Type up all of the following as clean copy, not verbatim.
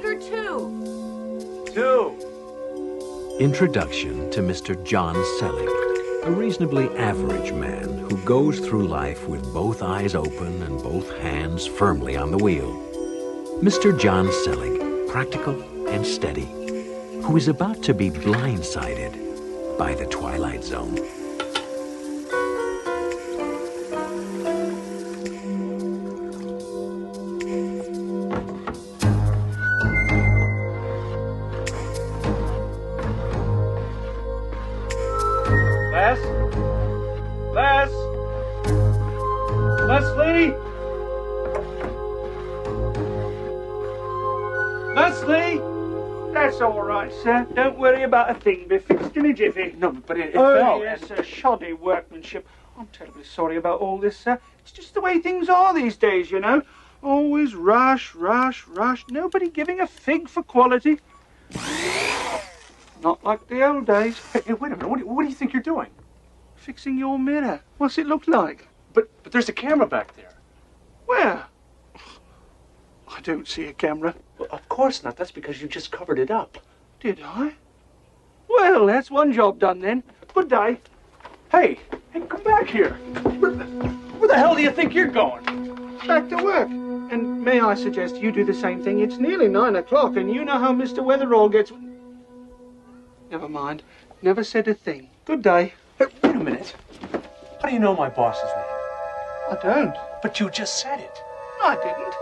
Tiger 2. 2. Introduction to Mr. John Selig, a reasonably average man who goes through life with both eyes open and both hands firmly on the wheel. Mr. John Selig, practical and steady, who is about to be blindsided by the Twilight Zone. Leslie? Leslie? That's all right, sir. Don't worry about a thing. Be fixed in a jiffy. No, but it Oh, fell. yes, sir. Shoddy workmanship. I'm terribly sorry about all this, sir. It's just the way things are these days, you know. Always rush, rush, rush. Nobody giving a fig for quality. Not like the old days. Hey, wait a minute. What do you think you're doing? Fixing your mirror. What's it look like? But there's a camera back there. Where? I don't see a camera. Well, of course not. That's because you just covered it up. Did I? Well, that's one job done then. Good day. Hey, come back here. Where the hell do you think you're going? Back to work. And may I suggest you do the same thing? It's nearly 9 o'clock, and you know how Mr. Weatherall gets... Never mind. Never said a thing. Good day. Hey, wait a minute. How do you know my boss's name? I don't. But you just said it. I didn't.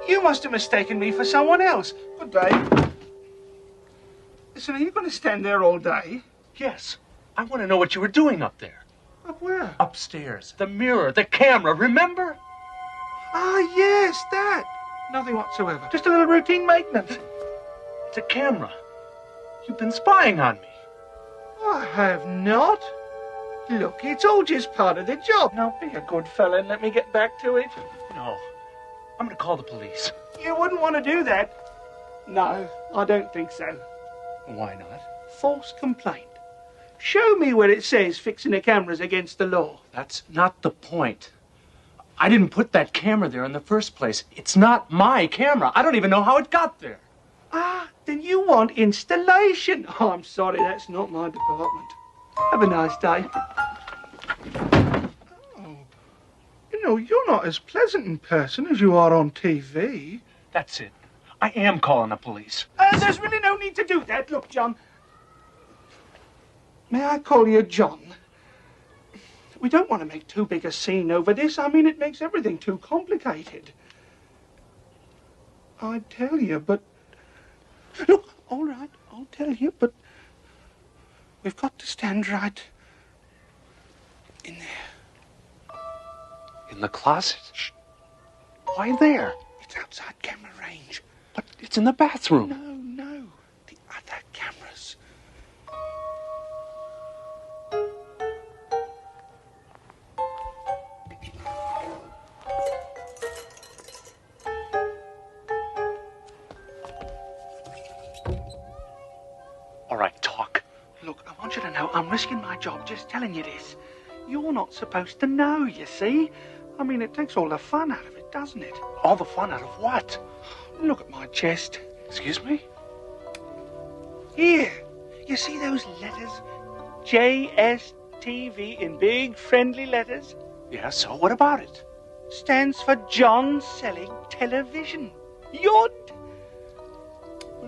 You must have mistaken me for someone else. Good day. Listen, are you going to stand there all day? Yes. I want to know what you were doing up there. Up where? Upstairs. The mirror, the camera, remember? Ah, yes, that. Nothing whatsoever. Just a little routine maintenance. It's a camera. You've been spying on me. I have not. Look, it's all just part of the job. Now, be a good fella and let me get back to it. No. I'm going to call the police. You wouldn't want to do that. No, I don't think so. Why not? False complaint. Show me where it says fixing the cameras against the law. That's not the point. I didn't put that camera there in the first place. It's not my camera. I don't even know how it got there. Ah, then you want installation. Oh, I'm sorry, that's not my department. Have a nice day. Oh, you know, you're not as pleasant in person as you are on TV. That's it. I am calling the police. There's really no need to do that. Look, John. May I call you John? We don't want to make too big a scene over this. I mean, it makes everything too complicated. I'd tell you, but... Look, all right, I'll tell you, but... We've got to stand right in there. In the closet? Shh. Why there? It's outside camera range. But it's in the bathroom. No. The other cameras. All right, talk. Look, I want you to know I'm risking my job just telling you this. You're not supposed to know, you see. I mean, it takes all the fun out of it, doesn't it? All the fun out of what? Look at my chest. Excuse me? Here. You see those letters? JSTV in big friendly letters? Yeah, so what about it? Stands for John Selig Television. Well,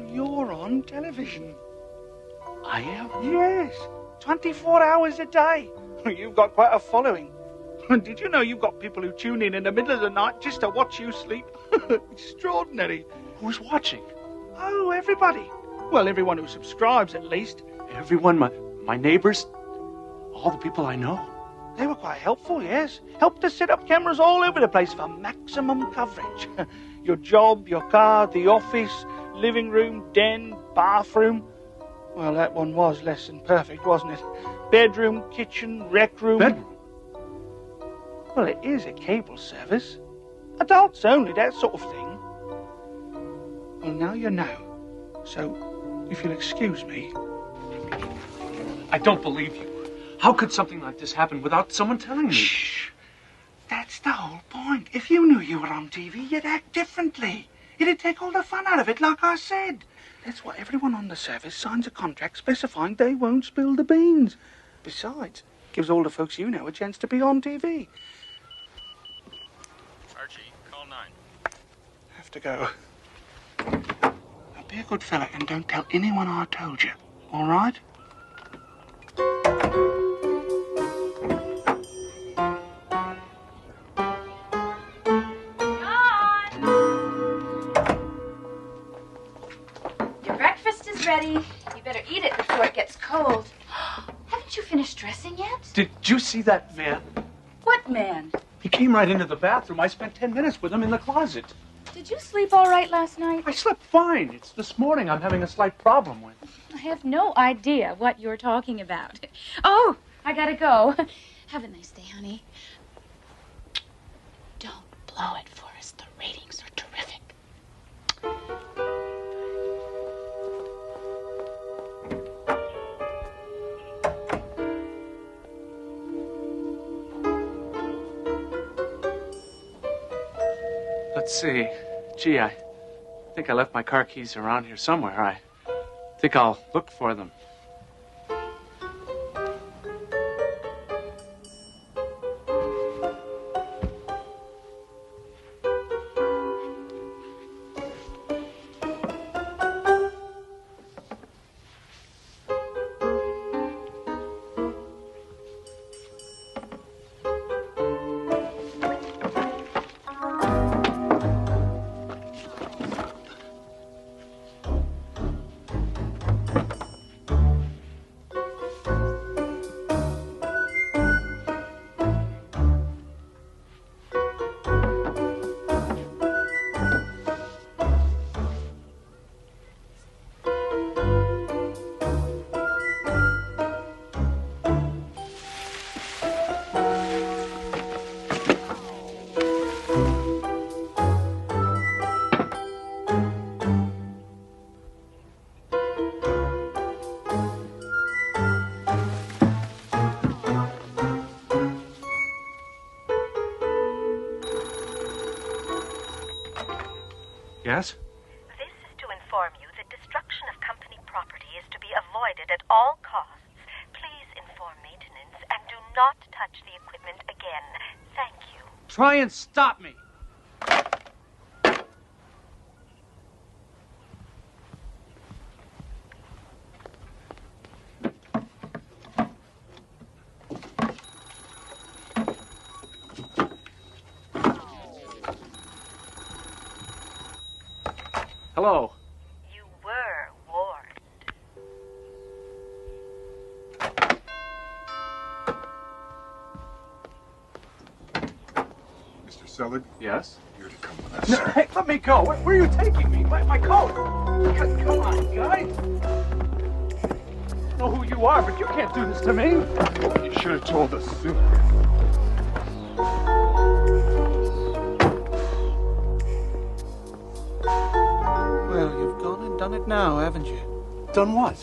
you're on television. I am? Yes. 24 hours a day. You've got quite a following. Did you know you've got people who tune in the middle of the night just to watch you sleep? Extraordinary. Who's watching? Oh, everybody. Well, everyone who subscribes, at least. Everyone, my neighbors, all the people I know. They were quite helpful, yes. Helped to set up cameras all over the place for maximum coverage. Your job, your car, the office, living room, den, bathroom. Well, that one was less than perfect, wasn't it? Bedroom, kitchen, rec room. Bedroom? Well, it is a cable service. Adults only, that sort of thing. Well, now you know. So, if you'll excuse me. I don't believe you. How could something like this happen without someone telling me? Shh. That's the whole point. If you knew you were on TV, you'd act differently. It'd take all the fun out of it, like I said. That's why everyone on the service signs a contract specifying they won't spill the beans. Besides, gives all the folks you know a chance to be on TV. Archie, call 9. Have to go. Now be a good fella and don't tell anyone I told you. All right? Your breakfast is ready. You better eat it before it gets cold. Haven't you finished dressing yet? Did you see that man? What man? He came right into the bathroom. I spent 10 minutes with him in the closet. Did you sleep all right last night? I slept fine. It's this morning I'm having a slight problem with. I have no idea what you're talking about. Oh, I gotta go. Have a nice day, honey. Don't blow it for us. The ratings are terrific. Let's see. Gee, I think I left my car keys around here somewhere. I think I'll look for them. Yes? This is to inform you that destruction of company property is to be avoided at all costs. Please inform maintenance and do not touch the equipment again. Thank you. Try and stop me. Hello. You were warned. Mr. Selig, Yes? you're to come with us. No, hey, let me go. Where are you taking me? My coat. Come on, guys. I know who you are, but you can't do this to me. You should have told us sooner. Well, you've gone and done it now, haven't you? Done what?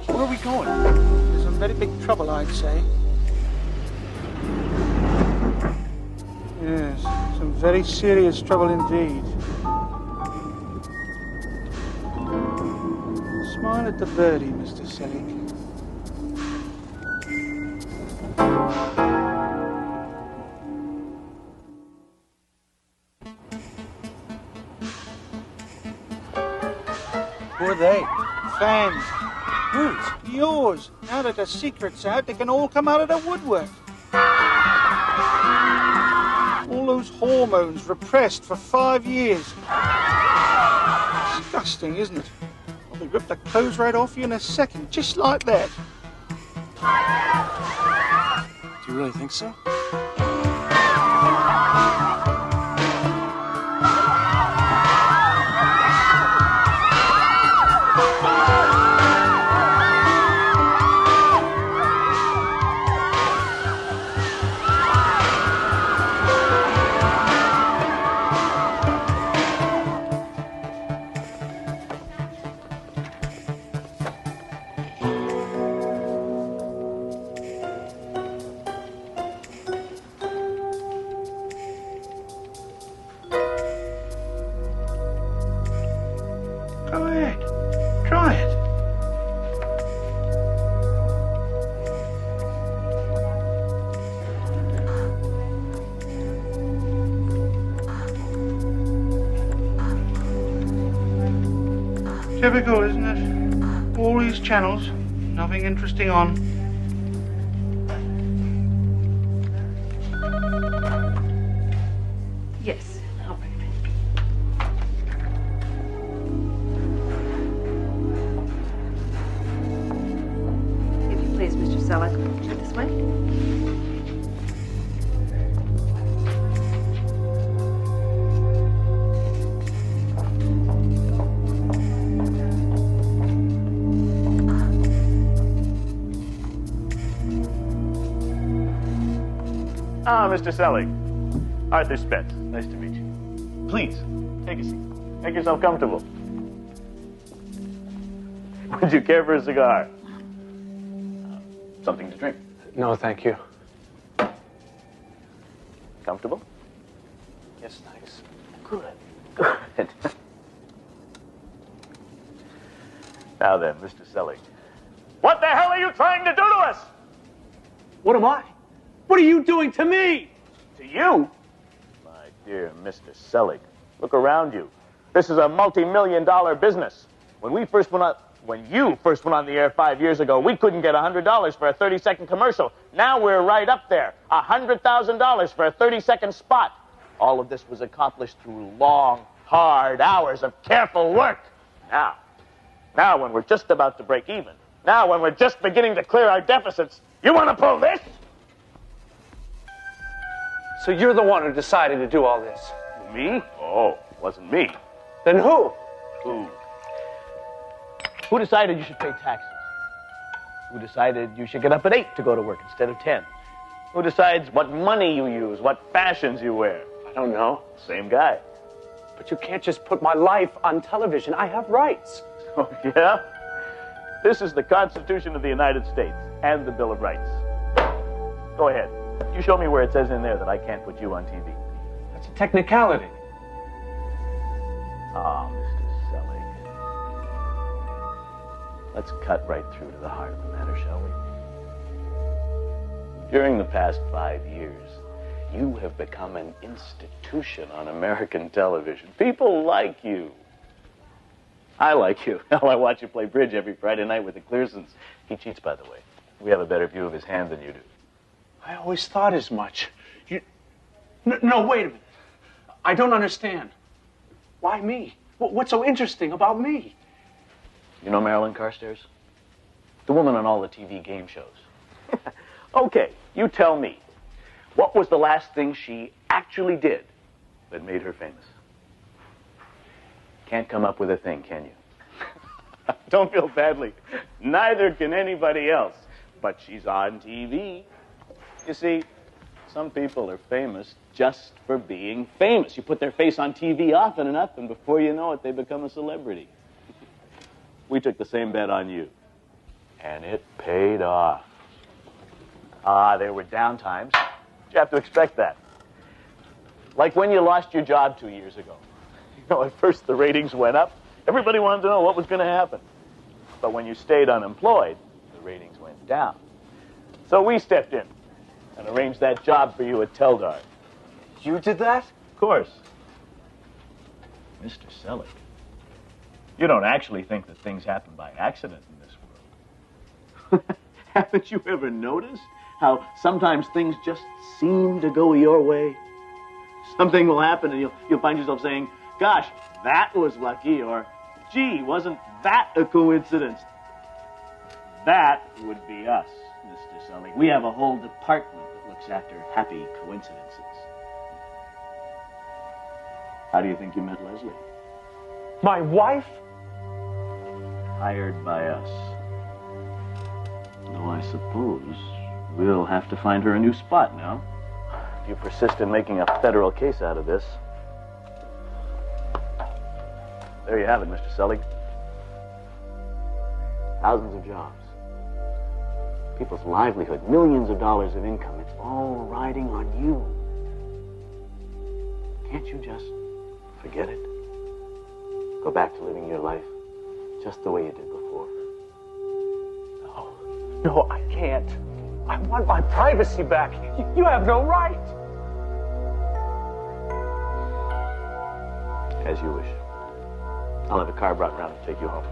Where are we going? There's some very big trouble, I'd say. Yes, some very serious trouble indeed. Smile at the birdie, Mr. Selig. Who are they? Fans. Whose? Yours. Now that the secret's out, they can all come out of the woodwork. All those hormones repressed for 5 years. Disgusting, isn't it? Well, they rip the clothes right off you in a second, just like that. Do you really think so? Typical, isn't it? All these channels, nothing interesting on. Yes, I'll bring it. If you please, Mr. Selleck, this way. Ah, Mr. Selleck. Arthur Spence. Nice to meet you. Please, take a seat. Make yourself comfortable. Would you care for a cigar? Something to drink. No, thank you. Comfortable? Yes, thanks. Good. Good. Now then, Mr. Selleck. What the hell are you trying to do to us? What am I? What are you doing to me? To you? My dear Mr. Selleck, look around you. This is a multi-million-dollar business. When you first went on the air 5 years ago, we couldn't get $100 for a 30-second commercial. Now we're right up there. $100,000 for a 30-second spot. All of this was accomplished through long, hard hours of careful work. Now when we're just about to break even, now when we're just beginning to clear our deficits, you want to pull this? So you're the one who decided to do all this? Me? Oh, wasn't me. Then who? Who decided you should pay taxes? Who decided you should get up at 8 to go to work instead of 10? Who decides what money you use, what fashions you wear? I don't know. Same guy. But you can't just put my life on television. I have rights. Oh, yeah? This is the Constitution of the United States and the Bill of Rights. Go ahead. You show me where it says in there that I can't put you on TV. That's a technicality. Ah, Mr. Selleck. Let's cut right through to the heart of the matter, shall we? During the past 5 years, you have become an institution on American television. People like you. I like you. Hell, I watch you play bridge every Friday night with the Clearsons. He cheats, by the way. We have a better view of his hand than you do. I always thought as much. No, wait a minute. I don't understand. Why me? What's so interesting about me? You know Marilyn Carstairs? The woman on all the TV game shows. Okay, you tell me. What was the last thing she actually did that made her famous? Can't come up with a thing, can you? Don't feel badly. Neither can anybody else. But she's on TV. You see, some people are famous just for being famous. You put their face on TV often enough, and before you know it, they become a celebrity. We took the same bet on you. And it paid off. There were down times. You have to expect that. Like when you lost your job 2 years ago. You know, at first the ratings went up. Everybody wanted to know what was going to happen. But when you stayed unemployed, the ratings went down. So we stepped in and arranged that job for you at Teldar. You did that? Of course. Mr. Selleck, you don't actually think that things happen by accident in this world. Haven't you ever noticed how sometimes things just seem to go your way? Something will happen and you'll find yourself saying, gosh, that was lucky, or gee, wasn't that a coincidence? That would be us, Mr. Selleck. We have a whole department that looks after happy coincidences. How do you think you met Leslie? My wife? Hired by us. Though I suppose we'll have to find her a new spot now. If you persist in making a federal case out of this. There you have it, Mr. Selleck. Thousands of jobs. People's livelihood, millions of dollars of income. It's all riding on you. Can't you just forget it? Go back to living your life just the way you did before. No, I can't. I want my privacy back. You have no right. As you wish. I'll have a car brought around to take you home.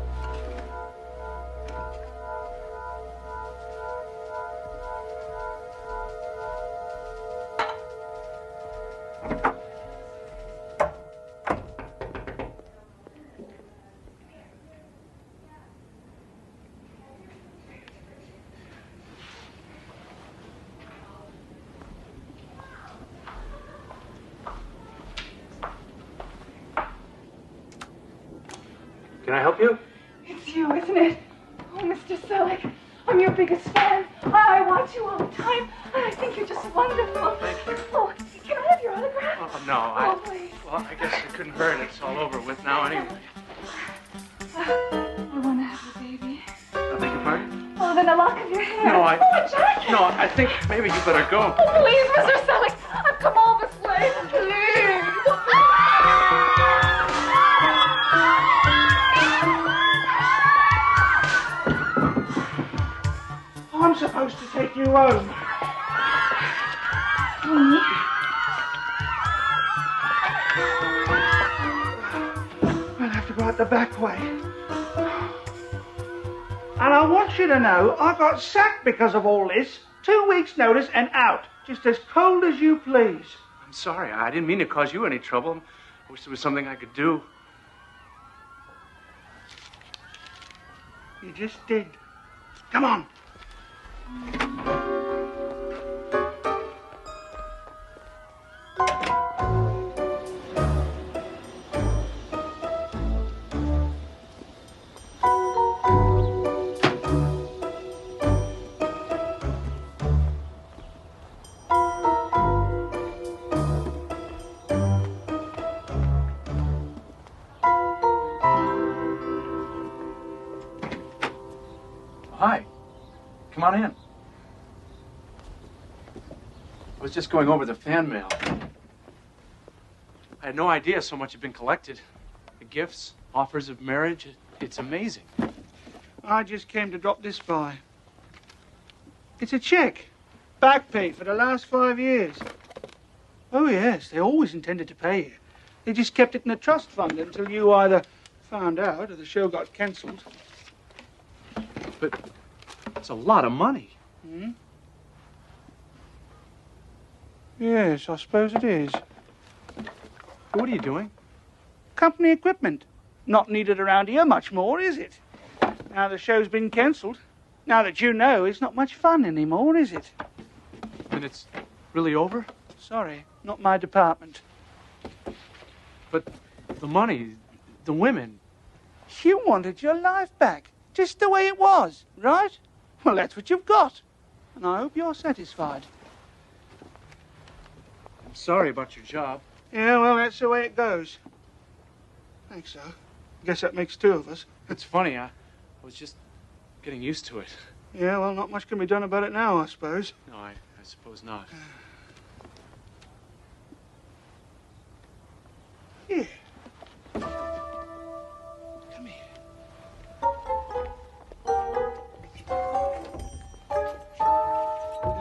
Can I help you? It's you, isn't it? Oh, Mr. Selig, I'm your biggest fan. I watch you all the time, and I think you're just wonderful. Thank you. Oh, can I have your autograph? Oh, no, Oh, please. Well, I guess it couldn't hurt. It's all over with now anyway. I want to have your baby. I beg your pardon? Oh, then a lock of your hair. No, Oh, a jacket. No, I think maybe you better go. Oh, please, Mr. Selig, I've come all this way. Please. I'm supposed to take you home. We'll have to go out the back way. And I want you to know I got sacked because of all this. 2 weeks' notice and out. Just as cold as you please. I'm sorry. I didn't mean to cause you any trouble. I wish there was something I could do. You just did. Come on. Hi. Come on in. I was just going over the fan mail. I had no idea so much had been collected. The gifts, offers of marriage, it's amazing. I just came to drop this by. It's a check. Back pay for the last 5 years. Oh, yes, they always intended to pay you. They just kept it in a trust fund until you either found out or the show got cancelled. But it's a lot of money. Hmm? Yes, I suppose it is. What are you doing? Company equipment. Not needed around here much more, is it? Now the show's been cancelled. Now that you know, it's not much fun anymore, is it? And it's really over? Sorry, not my department. But the money, the women. You wanted your life back, just the way it was, right? Well, that's what you've got. And I hope you're satisfied. I'm sorry about your job. Yeah, well, that's the way it goes. Thanks, so. Guess that makes 2 of us. It's funny, I was just getting used to it. Yeah, well, not much can be done about it now, I suppose. No, I suppose not. Here. Come here.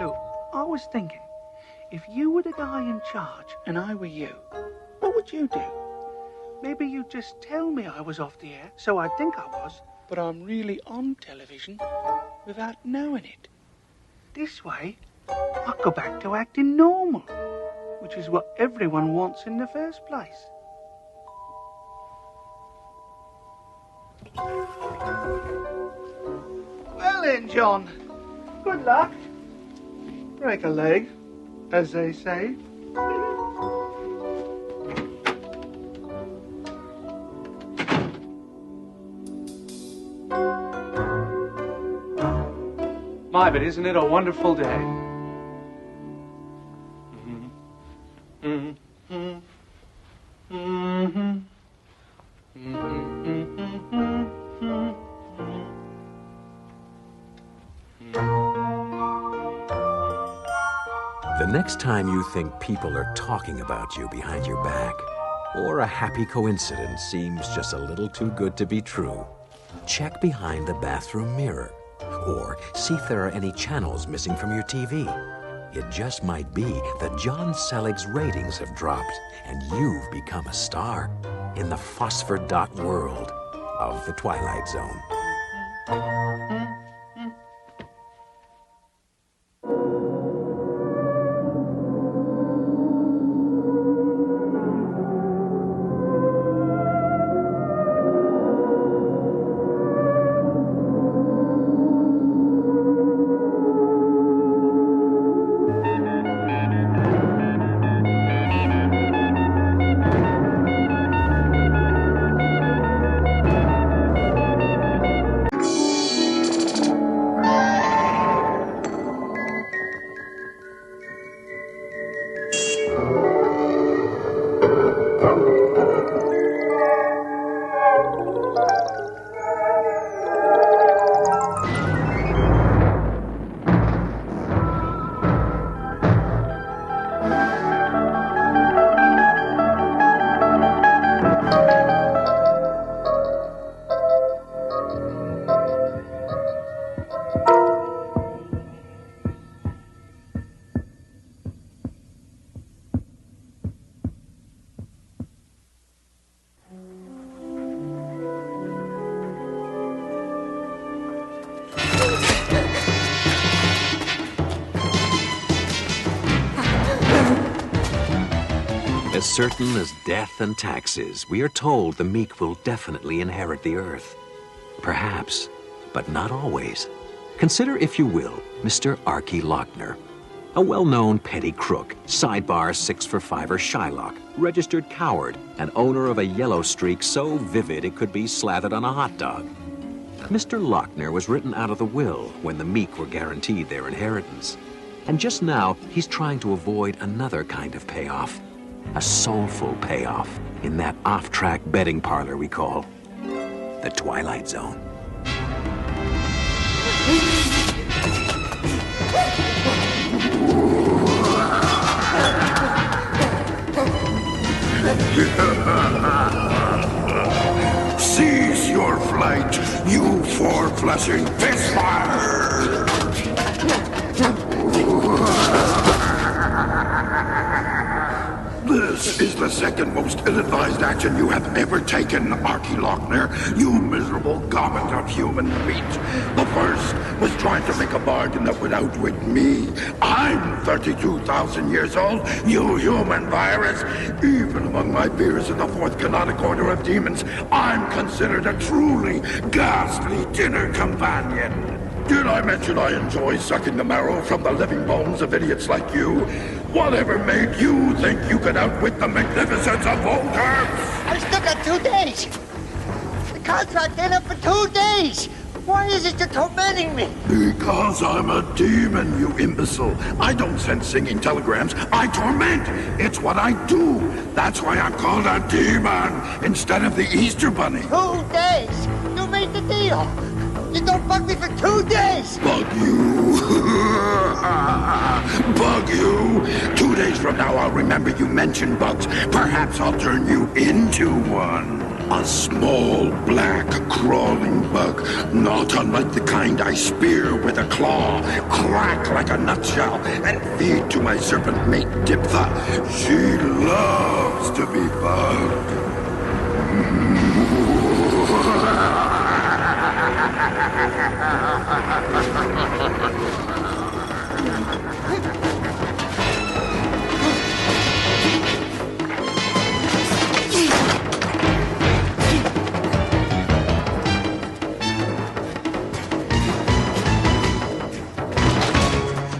Look, I was thinking, if you were the guy in charge and I were you, what would you do? Maybe you'd just tell me I was off the air, so I'd think I was, but I'm really on television without knowing it. This way, I'd go back to acting normal, which is what everyone wants in the first place. Well then, John, good luck. Break a leg, as they say. My, but isn't it a wonderful day? The next time you think people are talking about you behind your back, or a happy coincidence seems just a little too good to be true, check behind the bathroom mirror, or see if there are any channels missing from your TV. It just might be that John Selig's ratings have dropped and you've become a star. in the phosphor dot world of the Twilight Zone. As certain as death and taxes, we are told the meek will definitely inherit the earth. Perhaps, but not always. Consider, if you will, Mr. Archie Lochner, a well-known petty crook, sidebar 6-for-5er Shylock, registered coward, and owner of a yellow streak so vivid it could be slathered on a hot dog. Mr. Lochner was written out of the will when the meek were guaranteed their inheritance. And just now, he's trying to avoid another kind of payoff. A soulful payoff in that off-track betting parlor we call the Twilight Zone. Cease your flight, you four-flushing fistfire! This is the second most ill-advised action you have ever taken, Archie Lochner, you miserable garment of human meat. The first was trying to make a bargain that would outwit me. I'm 32,000 years old, you human virus. Even among my peers in the fourth canonic order of demons, I'm considered a truly ghastly dinner companion. Did I mention I enjoy sucking the marrow from the living bones of idiots like you? Whatever made you think you could outwit the magnificence of Volker? I still got 2 days. The contract ain't up for 2 days. Why is it you're tormenting me? Because I'm a demon, you imbecile. I don't send singing telegrams. I torment. It's what I do. That's why I'm called a demon instead of the Easter Bunny. 2 days? You made the deal. You don't bug me for 2 days. Bug you. Bug you. 2 days from now, I'll remember you mentioned bugs. Perhaps I'll turn you into one. A small, black, crawling bug. Not unlike the kind I spear with a claw, crack like a nutshell, and feed to my serpent mate, Diptha. She loves to be bugged.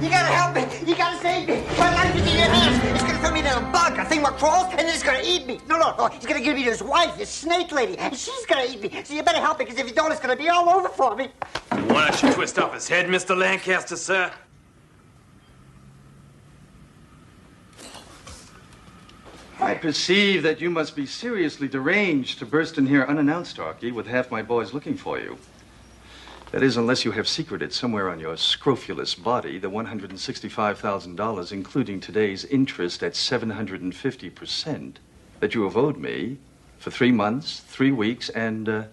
You gotta help me. You gotta save me. My life is in your hands. It's gonna turn me into a bug, a thing that crawls, and then it's gonna eat me. No. It's gonna give me to his wife, his snake lady, and she's gonna eat me. So you better help me, because if you don't, it's gonna be all over for me. Why don't you twist off his head, Mr. Lancaster, sir? I perceive that you must be seriously deranged to burst in here unannounced, Archie, with half my boys looking for you. That is, unless you have secreted somewhere on your scrofulous body the $165,000, including today's interest at 750%, that you have owed me for 3 months, 3 weeks, and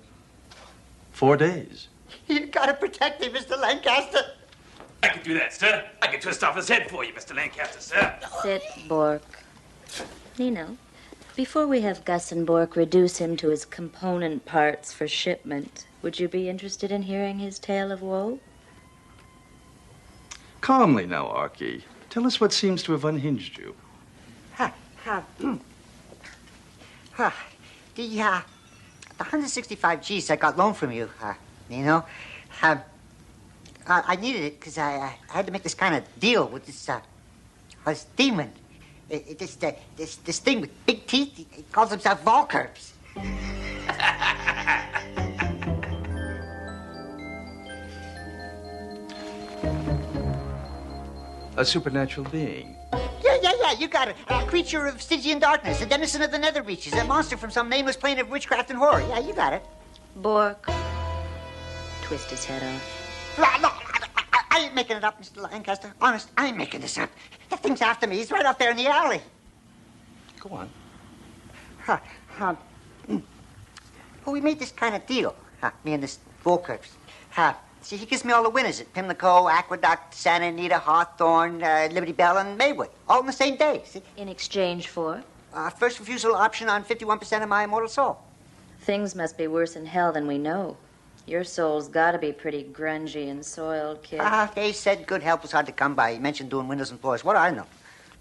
4 days. You gotta protect me, Mr. Lancaster. I can do that, sir. I can twist off his head for you, Mr. Lancaster, sir. Sit, Bork. Nino, Before we have Gus and Bork reduce him to his component parts for shipment, would you be interested in hearing his tale of woe? Calmly now, Archie. Tell us what seems to have unhinged you. The 165 G's I got loaned from you, I needed it because I had to make this kind of deal with this demon. This thing with big teeth, he calls himself Volkerps. A supernatural being. Yeah, you got it. A creature of Stygian darkness, a denizen of the nether reaches, a monster from some nameless plane of witchcraft and horror. Yeah, you got it. Bork, twist his head off. I ain't making it up, Mr. Lancaster. Honest, I ain't making this up. That thing's after me. He's right out there in the alley. Go on. Well, we made this kind of deal, me and this Volkerps. See, he gives me all the winners at Pimlico, Aqueduct, Santa Anita, Hawthorne, Liberty Bell, and Maywood, all in the same day, see? In exchange for? First refusal option on 51% of my immortal soul. Things must be worse in hell than we know. Your soul's gotta be pretty grungy and soiled, kid. They said good help was hard to come by. He mentioned doing windows and floors. What do I know?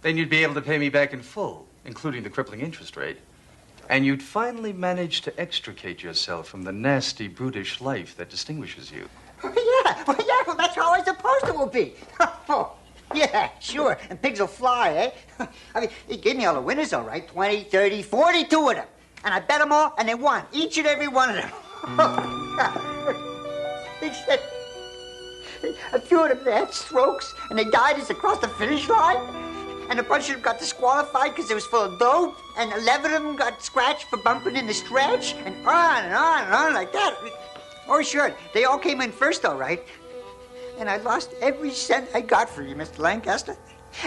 Then you'd be able to pay me back in full, including the crippling interest rate. And you'd finally manage to extricate yourself from the nasty, brutish life that distinguishes you. Well, that's how I suppose it will be. Yeah, sure. And pigs will fly, eh? I mean, he gave me all the winners, all right. 20, 30, 42 of them. And I bet them all, and they won. Each and every one of them. Except a few of them, they had strokes, and they died as they crossed the finish line. And a bunch of them got disqualified because it was full of dope. And 11 of them got scratched for bumping in the stretch. And on and on and on like that. Oh, sure. They all came in first, all right. And I lost every cent I got for you, Mr. Lancaster.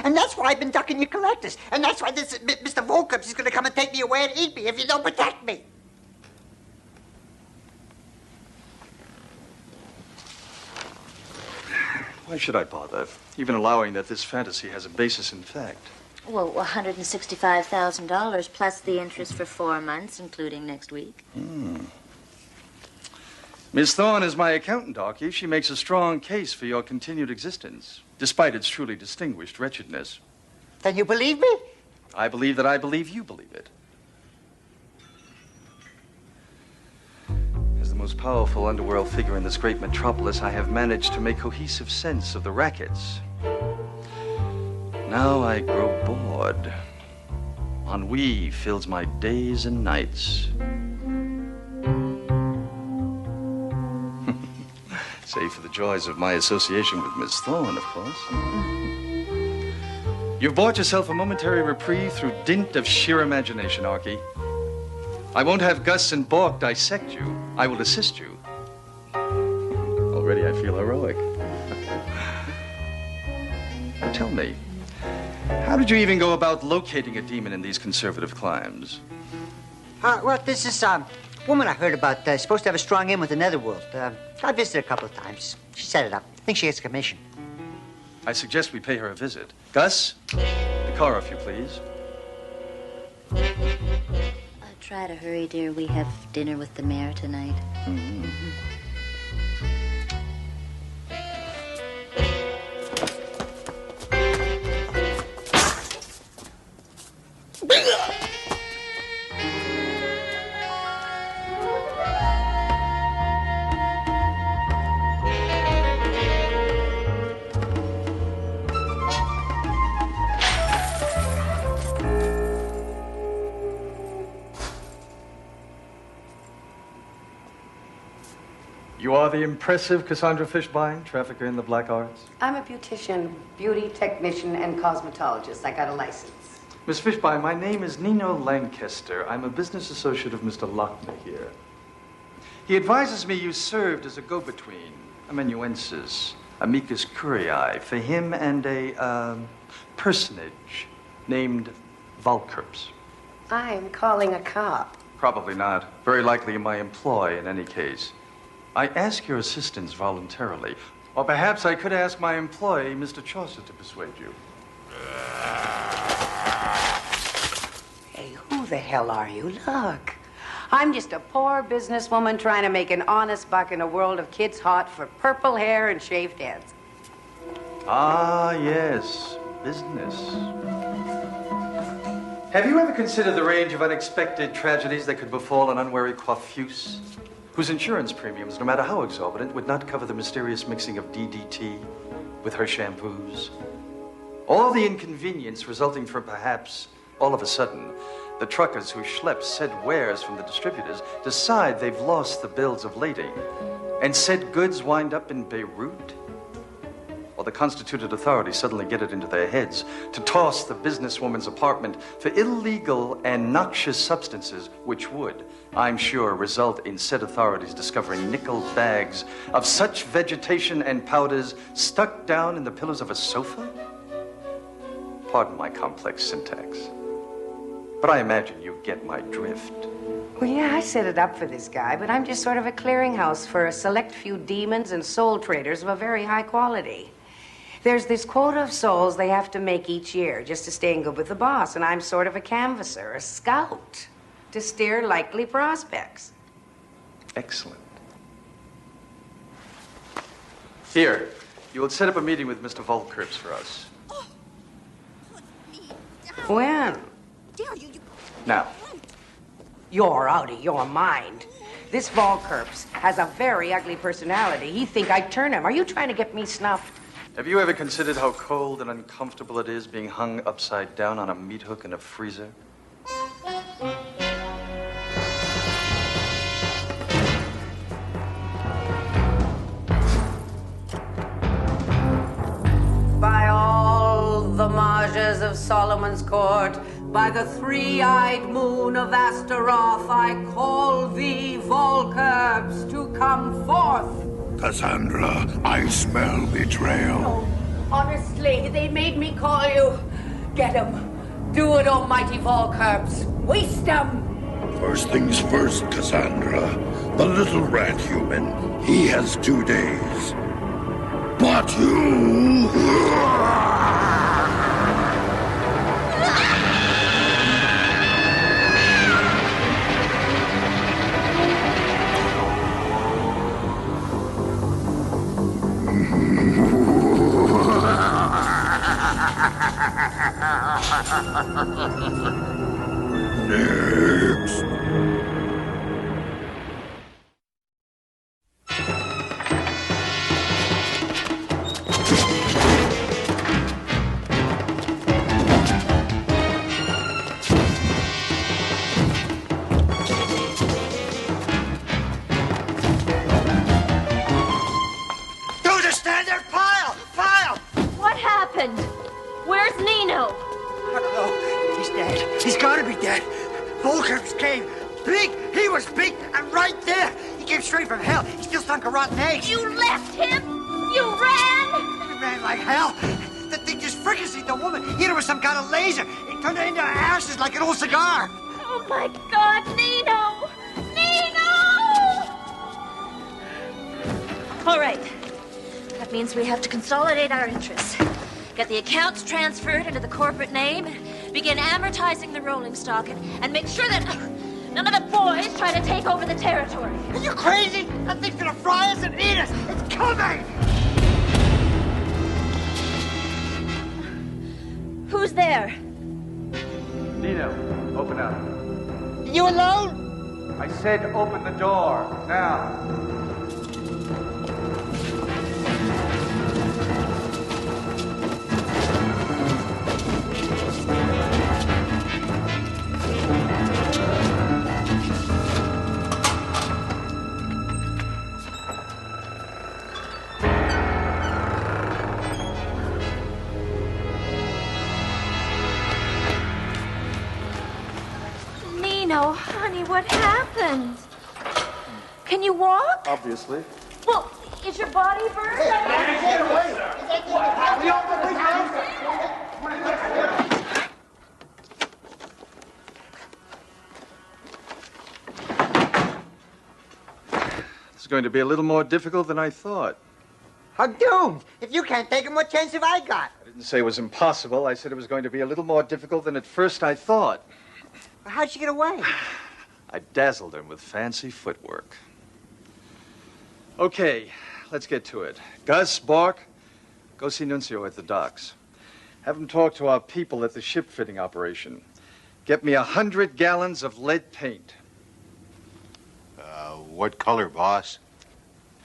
And that's why I've been ducking your collectors. And that's why this Mr. Volkerps is going to come and take me away and eat me if you don't protect me. Why should I bother, even allowing that this fantasy has a basis in fact? Well, $165,000 plus the interest for 4 months, including next week. Miss Thorne is my accountant, Archie. She makes a strong case for your continued existence, despite its truly distinguished wretchedness. Then you believe me? I believe that I believe you believe it. As the most powerful underworld figure in this great metropolis, I have managed to make cohesive sense of the rackets. Now I grow bored. Ennui fills my days and nights. Save for the joys of my association with Miss Thorne, of course. You've bought yourself a momentary reprieve through dint of sheer imagination, Archie. I won't have Gus and Bork dissect you. I will assist you. Already I feel heroic. Now tell me, how did you even go about locating a demon in these conservative climes? Well, this is woman I heard about, supposed to have a strong in with the netherworld. I visited a couple of times. She set it up. I think she gets a commission. I suggest we pay her a visit. Gus, the car, if you please. Try to hurry, dear. We have dinner with the mayor tonight. You are the impressive Cassandra Fishbein, trafficker in the black arts? I'm a beautician, beauty technician, and cosmetologist. I got a license. Miss Fishbein, my name is Nino Lancaster. I'm a business associate of Mr. Lochner here. He advises me you served as a go-between, amanuensis, amicus curiae, for him and a, personage named Volkerps. I'm calling a cop. Probably not. Very likely in my employ in any case. I ask your assistance voluntarily. Or perhaps I could ask my employee, Mr. Chaucer, to persuade you. Hey, who's the hell are you? Look. I'm just a poor businesswoman trying to make an honest buck in a world of kids hot for purple hair and shaved heads. Ah, yes. Business. Have you ever considered the range of unexpected tragedies that could befall an unwary coiffeuse, whose insurance premiums, no matter how exorbitant, would not cover the mysterious mixing of DDT with her shampoos? Or the inconvenience resulting from perhaps, all of a sudden, the truckers who schlep said wares from the distributors decide they've lost the bills of lading, and said goods wind up in Beirut? Or the constituted authorities suddenly get it into their heads to toss the businesswoman's apartment for illegal and noxious substances, which would, I'm sure, result in said authorities discovering nickel bags of such vegetation and powders stuck down in the pillows of a sofa? Pardon my complex syntax, but I imagine you get my drift. Well, yeah, I set it up for this guy, but I'm just sort of a clearinghouse for a select few demons and soul traders of a very high quality. There's this quota of souls they have to make each year just to stay in good with the boss, and I'm sort of a canvasser, a scout, to steer likely prospects. Excellent. Here, you will set up a meeting with Mr. Volkerps for us. When? Now. You're out of your mind. This Volkerps has a very ugly personality. He'd think I'd turn him. Are you trying to get me snuffed? Have you ever considered how cold and uncomfortable it is being hung upside down on a meat hook in a freezer? By all the Majas of Solomon's court, by the three-eyed moon of Astaroth, I call thee, Volkerps, to come forth. Cassandra, I smell betrayal. No, honestly, they made me call you. Get him. Do it, almighty Volkerps. Waste him. First things first, Cassandra. The little rat human, he has 2 days. But you... Next. You understand there? Pile! Pile! What happened? Where's Nino? I don't know. He's dead. He's gotta be dead. Volkerps came. Big. He was big and right there. He came straight from hell. He still stunk a rotten egg. You left him? You ran? He ran like hell. The thing just fricasseed the woman. Hit her with some kind of laser. It turned her into ashes like an old cigar. Oh my God, Nino! Nino! All right. That means we have to consolidate our interests. Get the accounts transferred into the corporate name, begin amortizing the rolling stock, and make sure that none of the boys try to take over the territory. Are you crazy? That thing's gonna fry us and eat us. It's coming! Who's there? Nino, open up. You alone? I said open the door, now. Nino, honey, what happened? Can you walk? Obviously. Well, is your body burned? Get away! It's going to be a little more difficult than I thought. I'm doomed. If you can't take him, what chance have I got? I didn't say it was impossible. I said it was going to be a little more difficult than at first I thought. How'd you get away? I dazzled him with fancy footwork. Okay, let's get to it. Gus, Bark, go see Nuncio at the docks. Have him talk to our people at the ship fitting operation. Get me 100 gallons of lead paint. What color, boss?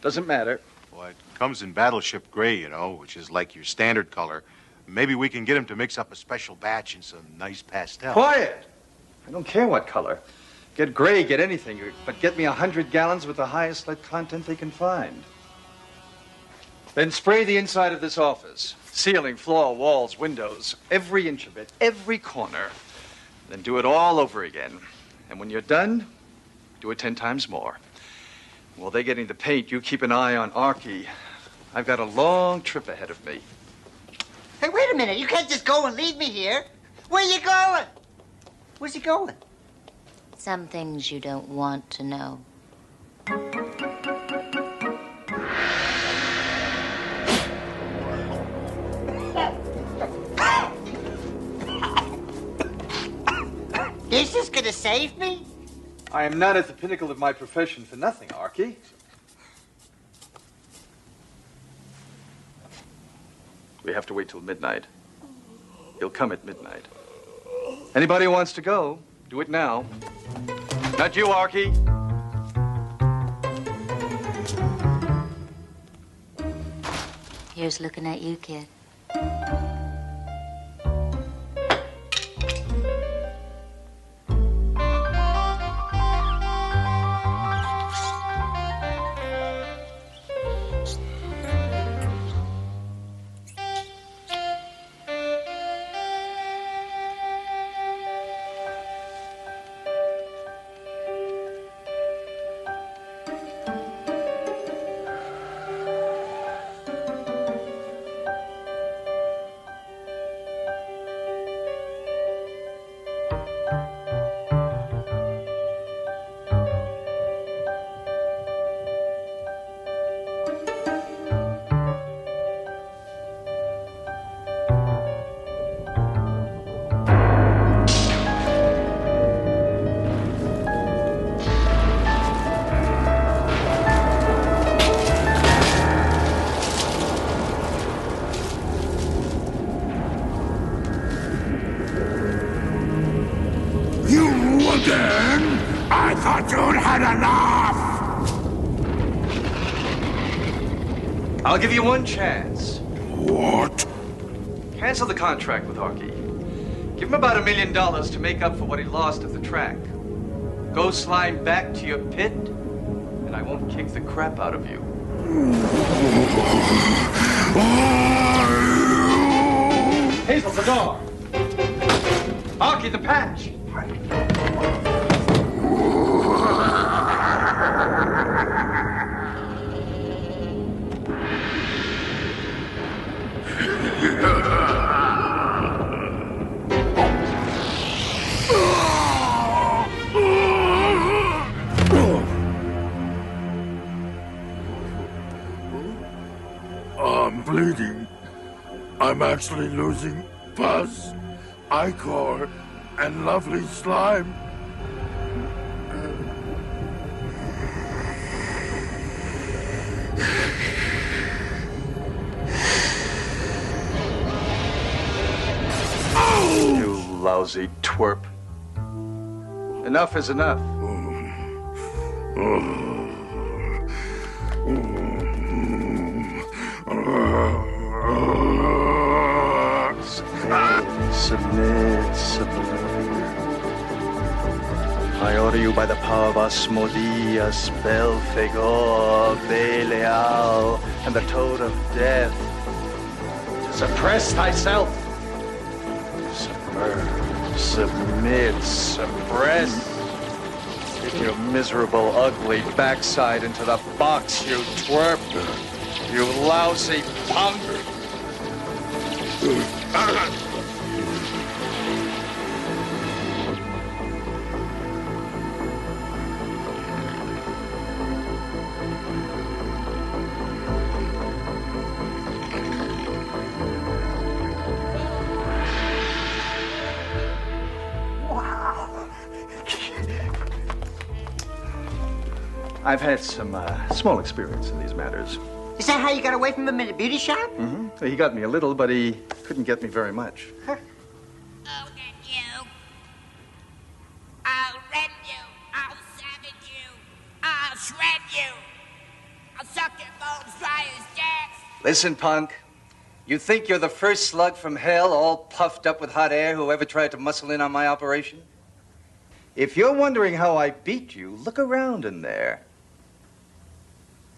Doesn't matter. Well, it comes in battleship gray, you know, which is like your standard color. Maybe we can get him to mix up a special batch in some nice pastel. Quiet! I don't care what color. Get gray, get anything, but get me 100 gallons with the highest lead content they can find. Then spray the inside of this office. Ceiling, floor, walls, windows, every inch of it, every corner. Then do it all over again. And when you're done, do it 10 times more. While they're getting the paint, you keep an eye on Archie. I've got a long trip ahead of me. Hey, wait a minute. You can't just go and leave me here. Where you going? Where's he going? Some things you don't want to know. This is gonna save me? I am not at the pinnacle of my profession for nothing, Archie. We have to wait till midnight. He'll come at midnight. Anybody who wants to go, do it now. Not you, Archie. Here's looking at you, kid. I'll give you one chance. What? Cancel the contract with Archie. Give him about $1 million to make up for what he lost at the track. Go slime back to your pit, and I won't kick the crap out of you. Hazel, the door. Archie, the patch. I'm bleeding. I'm actually losing pus, ichor, and lovely slime. You lousy twerp. Enough is enough. Submit. I order you by the power of Asmodeus, Belphegor, Belial, and the Toad of Death. Suppress thyself. Submit, suppress. Get your miserable, ugly backside into the box, you twerp. You lousy punk. I've had some small experience in these matters. Is that how you got away from him in the beauty shop? Mm-hmm. He got me a little, but he couldn't get me very much. Huh. Oh, that you. I'll rend you. I'll savage you. I'll shred you. I'll suck your bones dry as death. Listen, punk. You think you're the first slug from hell, all puffed up with hot air, who ever tried to muscle in on my operation? If you're wondering how I beat you, look around in there.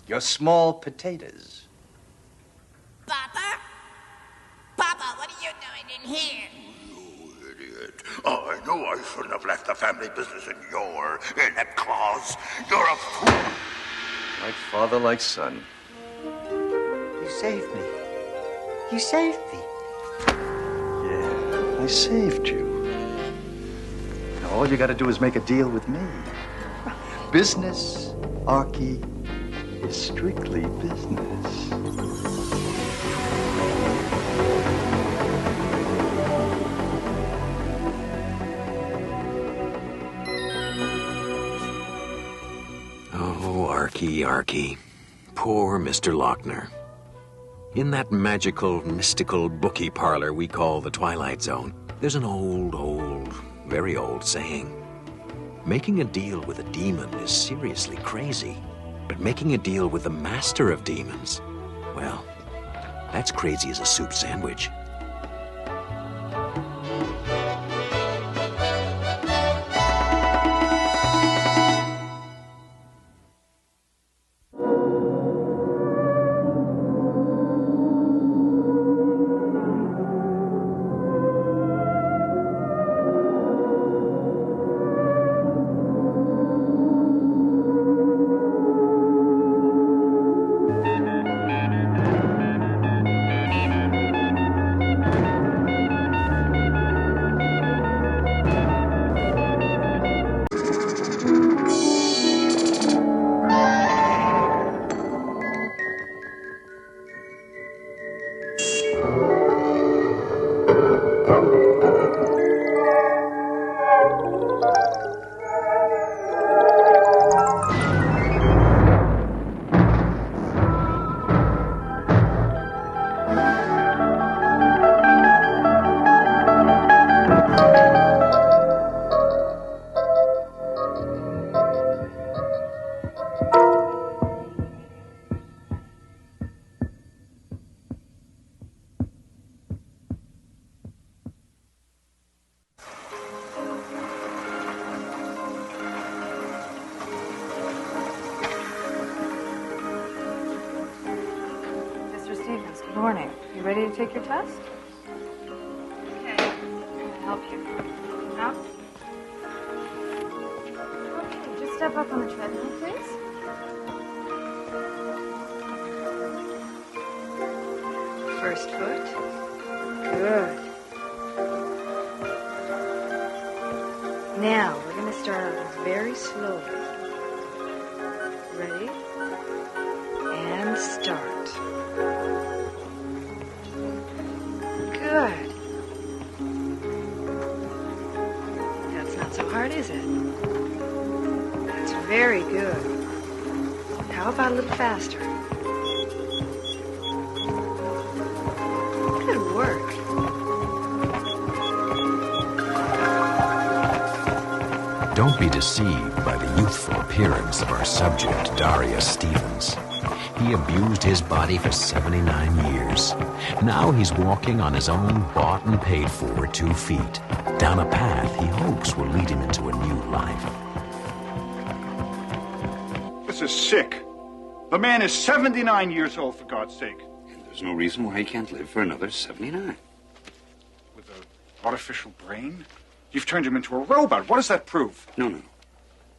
You're small potatoes. Papa? Papa, what are you doing in here? You idiot. Oh, I know I shouldn't have left the family business in your inept claws. You're a fool. Like father, like son. You saved me. You saved me. Yeah, I saved you. Now all you gotta do is make a deal with me. Business, Archie, is strictly business. Oh, Archie. Poor Mr. Lochner. In that magical, mystical bookie parlor we call the Twilight Zone, there's an old, very old saying. Making a deal with a demon is seriously crazy. But making a deal with the master of demons, well, that's crazy as a soup sandwich. Good morning. You ready to take your test? Okay. I'll help you. Now? Okay, just step up on the treadmill, please. First foot. Good. Now, we're going to start out very slowly. Ready? And start. Good. That's not so hard, is it? That's very good. How about a little faster? Good work. Don't be deceived by the youthful appearance of our subject, Darius Stevens. He abused his body for 79 years. Now he's walking on his own bought and paid for 2 feet, down a path he hopes will lead him into a new life. This is sick. The man is 79 years old, for God's sake. And there's no reason why he can't live for another 79. With an artificial brain? You've turned him into a robot. What does that prove? No.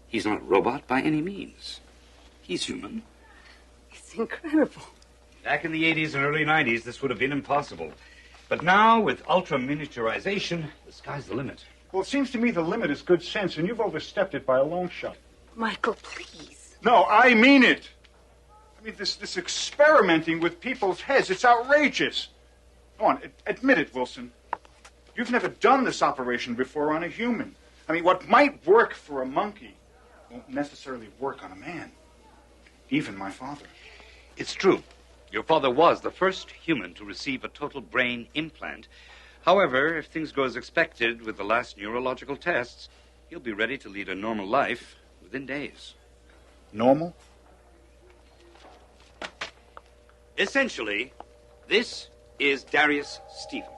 He's not a robot by any means. He's human. It's incredible. Back in the 80s and early 90s, this would have been impossible. But now, with ultra-miniaturization, the sky's the limit. Well, it seems to me the limit is good sense, and you've overstepped it by a long shot. Michael, please. No, I mean it. I mean, this experimenting with people's heads, it's outrageous. Go on, admit it, Wilson. You've never done this operation before on a human. I mean, what might work for a monkey won't necessarily work on a man. even my father. It's true. Your father was the first human to receive a total brain implant. However, if things go as expected with the last neurological tests, he'll be ready to lead a normal life within days. Normal? Essentially, this is Darius Stevens.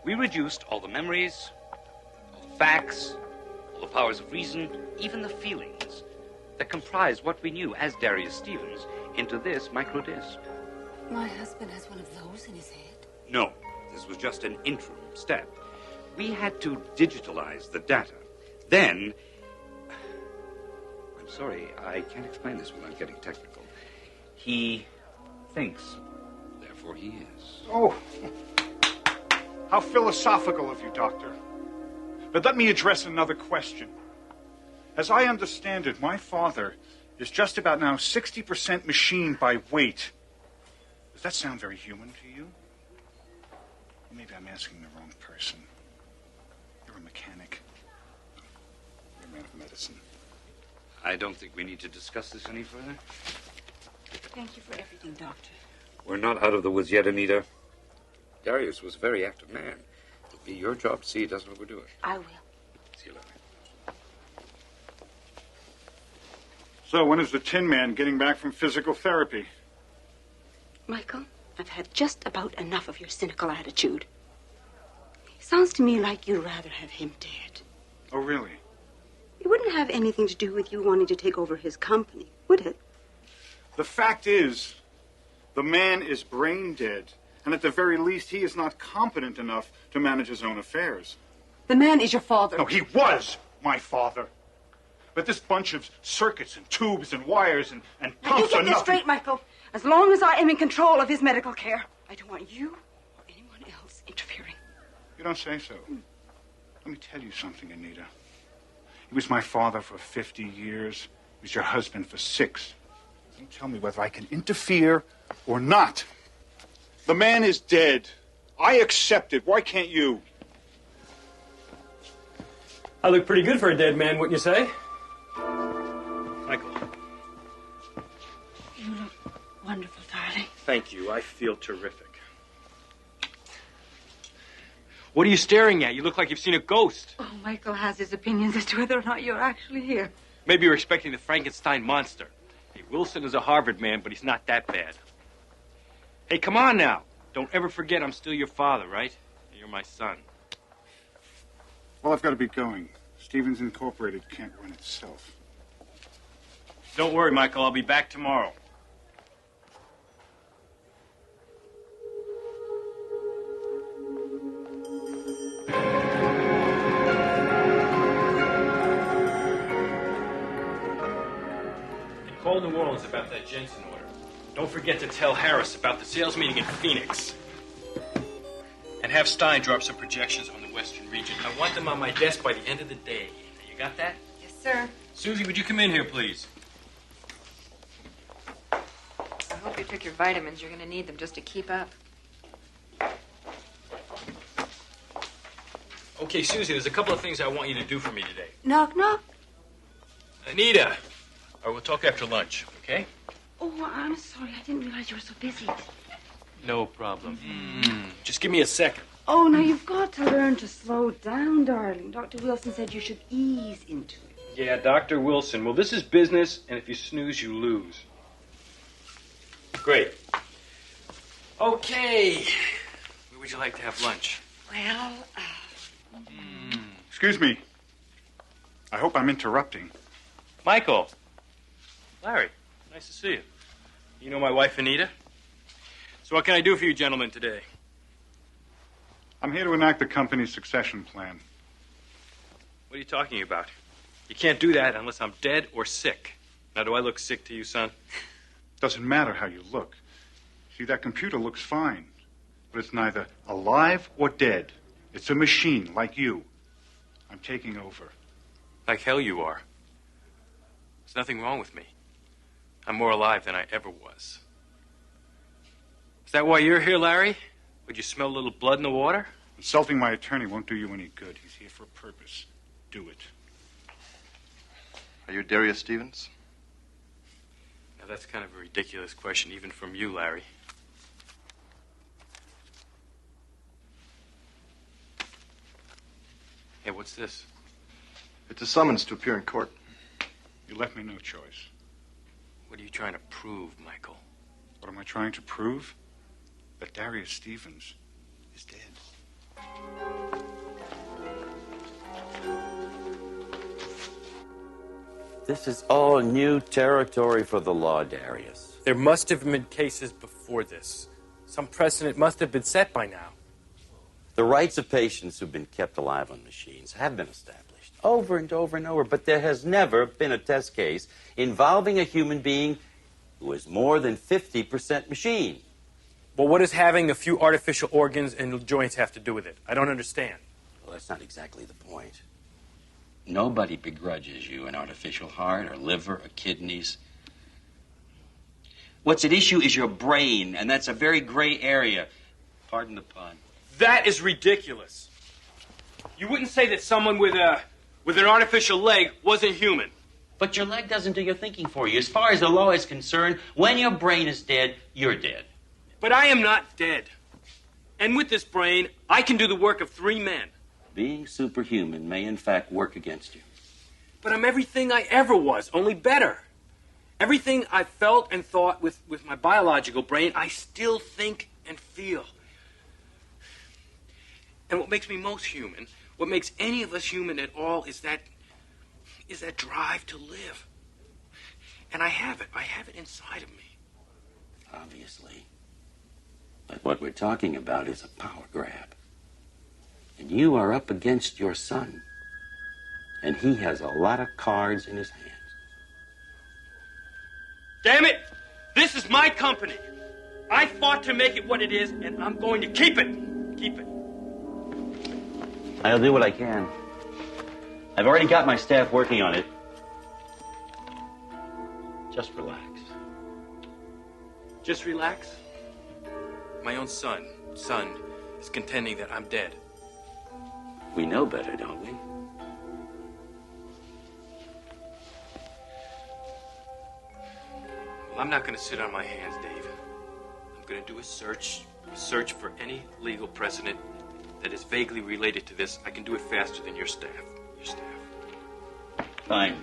We reduced all the memories, all the facts, all the powers of reason, even the feelings that comprise what we knew as Darius Stevens into this microdisc. My husband has one of those in his head. No, this was just an interim step. We had to digitalize the data. Then, I'm sorry, I can't explain this without getting technical. He thinks, therefore he is. Oh, how philosophical of you, Doctor. But let me address another question. As I understand it, my father is just about now 60% machine by weight. Does that sound very human to you? Maybe I'm asking the wrong person. You're a mechanic. You're a man of medicine. I don't think we need to discuss this any further. Thank you for everything, Doctor. We're not out of the woods yet, Anita. Darius was a very active man. It'll be your job to see he doesn't overdo it. I will. See you later. So, when is the Tin Man getting back from physical therapy? Michael, I've had just about enough of your cynical attitude. Sounds to me like you'd rather have him dead. Oh, really? It wouldn't have anything to do with you wanting to take over his company, would it? The fact is, the man is brain dead, and at the very least, he is not competent enough to manage his own affairs. The man is your father. No, he was my father. But this bunch of circuits and tubes and wires and Now, pumps you get are this nothing. straight, Michael. As long as I am in control of his medical care, I don't want you or anyone else interfering. You don't say so. Let me tell you something, Anita. He was my father for 50 years. He was your husband for 6. You tell me whether I can interfere or not. The man is dead. I accept it. Why can't you? I look pretty good for a dead man, wouldn't you say? Michael. You look wonderful, darling. Thank you. I feel terrific. What are you staring at? You look like you've seen a ghost. Oh, Michael has his opinions as to whether or not you're actually here. Maybe you're expecting the Frankenstein monster. Hey, Wilson is a Harvard man, but he's not that bad. Hey, come on now. Don't ever forget I'm still your father, right? You're my son. Well, I've got to be going. Stevens Incorporated can't run itself. Don't worry, Michael. I'll be back tomorrow. And call New Orleans about that Jensen order. Don't forget to tell Harris about the sales meeting in Phoenix. And have Stein drop some projections on the Western region. I want them on my desk by the end of the day. You got that? Yes, sir. Susie, would you come in here, please? I hope you took your vitamins. You're going to need them just to keep up. Okay, Susie, there's a couple of things I want you to do for me today. Knock, knock. Anita, we'll talk after lunch, okay? Oh, I'm sorry. I didn't realize you were so busy. No problem. Just give me a second. Oh, now you've got to learn to slow down, darling. Dr. Wilson said you should ease into it. Yeah, Dr. Wilson. Well, this is business, and if you snooze, you lose. Great. Okay. Where would you like to have lunch? Well, Excuse me. I hope I'm interrupting. Michael. Larry, nice to see you. You know my wife, Anita? So what can I do for you gentlemen today? I'm here to enact the company's succession plan. What are you talking about? You can't do that unless I'm dead or sick. Now, do I look sick to you, son? Doesn't matter how you look. See, that computer looks fine, but it's neither alive or dead. It's a machine, like you. I'm taking over. Like hell you are. There's nothing wrong with me. I'm more alive than I ever was. Is that why you're here, Larry? Would you smell a little blood in the water? Insulting my attorney won't do you any good. He's here for a purpose. Do it. Are you Darius Stevens? that's kind of a ridiculous question, even from you, Larry. Hey, what's this? It's a summons to appear in court. You left me no choice. What are you trying to prove, Michael? What am I trying to prove? That Darius Stevens is dead. This is all new territory for the law, Darius. There must have been cases before this. Some precedent must have been set by now. The rights of patients who've been kept alive on machines have been established over and over and over, but there has never been a test case involving a human being who is more than 50% machine. Well, what does having a few artificial organs and joints have to do with it? I don't understand. Well, that's not exactly the point. Nobody begrudges you an artificial heart or liver or kidneys. What's at issue is your brain, and that's a very gray area. Pardon the pun. That is ridiculous. You wouldn't say that someone with an artificial leg wasn't human. But your leg doesn't do your thinking for you. As far as the law is concerned, when your brain is dead, you're dead. But I am not dead. And with this brain, I can do the work of 3 men. Being superhuman may in fact work against you. But I'm everything I ever was, only better. Everything I felt and thought with my biological brain, I still think and feel. And what makes me most human, what makes any of us human at all, is that drive to live. And I have it inside of me. Obviously. But what we're talking about is a power grab. And you are up against your son. And he has a lot of cards in his hands. Damn it! This is my company. I fought to make it what it is, and I'm going to keep it. Keep it. I'll do what I can. I've already got my staff working on it. Just relax. Just relax? My own son is contending that I'm dead. We know better, don't we? Well, I'm not going to sit on my hands, Dave. I'm going to do a search for any legal precedent that is vaguely related to this. I can do it faster than your staff. Fine.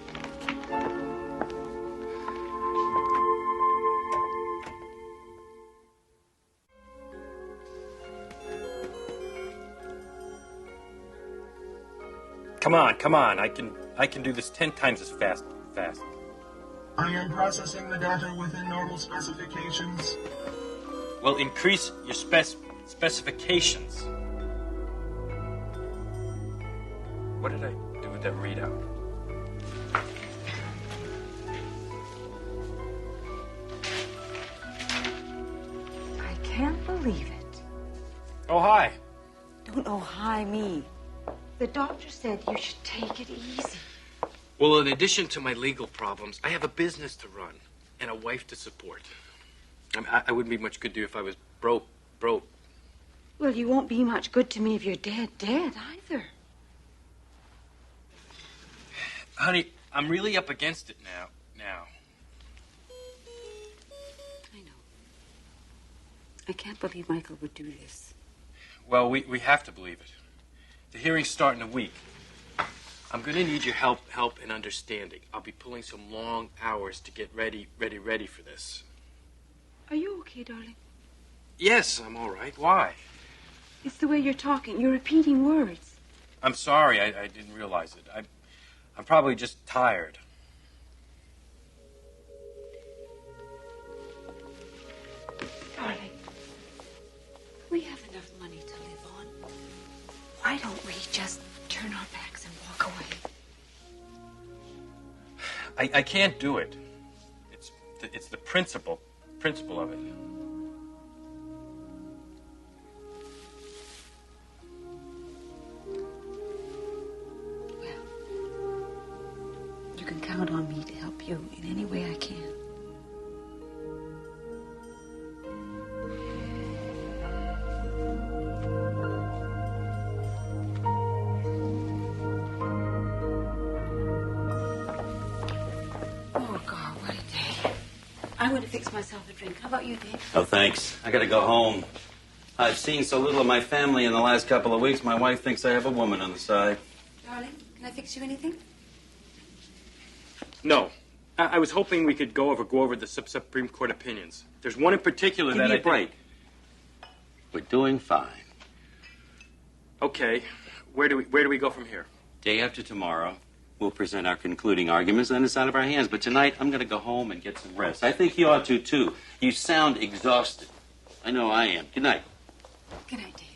Come on. I can do this 10 times as fast. I am processing the data within normal specifications. Well, increase your specifications. What did I do with that readout? I can't believe it. Oh, hi. Don't oh hi me. The doctor said you should take it easy. Well, in addition to my legal problems, I have a business to run and a wife to support. I wouldn't be much good to you if I was broke. Well, you won't be much good to me if you're dead either. Honey, I'm really up against it now. I know. I can't believe Michael would do this. Well, we have to believe it. The hearings start in a week. I'm going to need your help and understanding. I'll be pulling some long hours to get ready for this. Are you okay, darling? Yes, I'm all right. Why? It's the way you're talking. You're repeating words. I'm sorry. I didn't realize it. I'm probably just tired. Darling, we have enough money to live on. Why don't we just turn our backs and walk away? I can't do it. It's the principle of it. You can count on me to help you in any way I can. Oh, God, what a day. I want to fix myself a drink. How about you, Dave? Oh, thanks. I gotta go home. I've seen so little of my family in the last couple of weeks, my wife thinks I have a woman on the side. Darling, can I fix you anything? No. I was hoping we could go over the Supreme Court opinions. There's one in particular Give that me I a break. We're doing fine. Okay. Where do we go from here? Day after tomorrow, we'll present our concluding arguments, and it's out of our hands. But tonight, I'm going to go home and get some rest. I think you ought to, too. You sound exhausted. I know I am. Good night. Good night, Dave.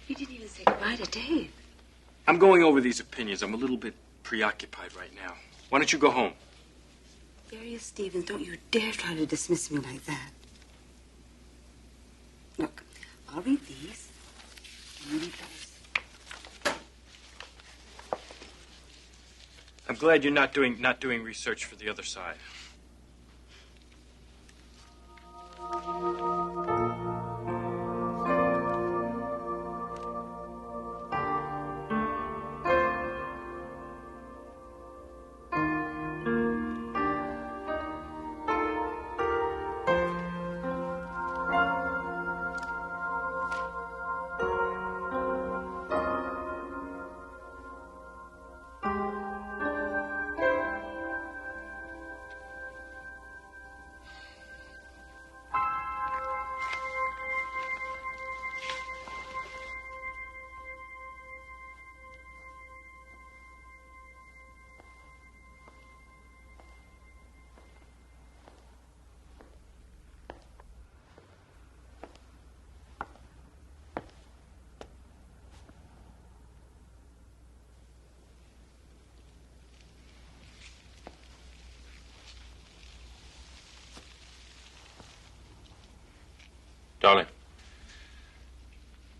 You didn't even say goodbye to Dave. I'm going over these opinions. I'm a little bit preoccupied right now. Why don't you go home? Darius Stevens, don't you dare try to dismiss me like that. Look, I'll read these. And you read those. I'm glad you're not doing research for the other side.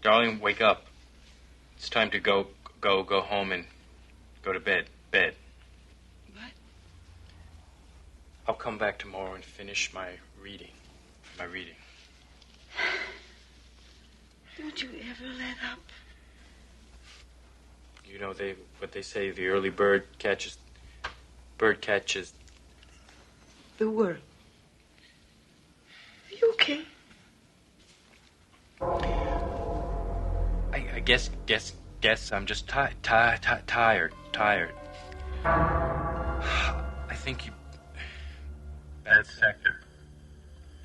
Darling, wake up. It's time to go home and go to bed. What? I'll come back tomorrow and finish my reading. Don't you ever let up. You know what they say, the early bird catches The world. Are you okay? I guess I'm just tired. I think you... Bad sector.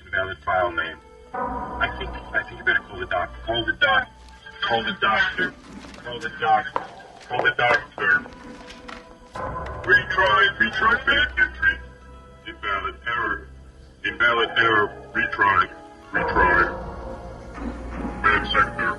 Invalid file name. I think you better call the doctor. Call the doctor. Retry bad entry. Invalid error. Retry. Bad sector.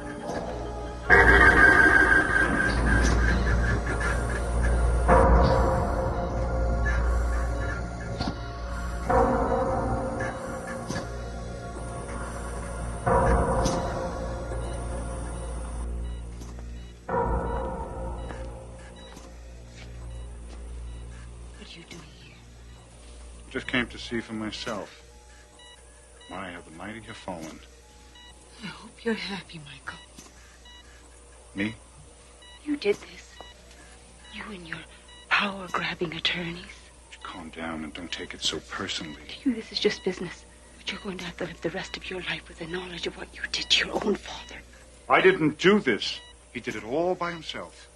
Just came to see for myself. My, how the mighty have fallen. I hope you're happy, Michael. Me? You did this. You and your power-grabbing attorneys. Calm down and don't take it so personally. To you, this is just business. But you're going to have to live the rest of your life with the knowledge of what you did to your own father. I didn't do this. He did it all by himself.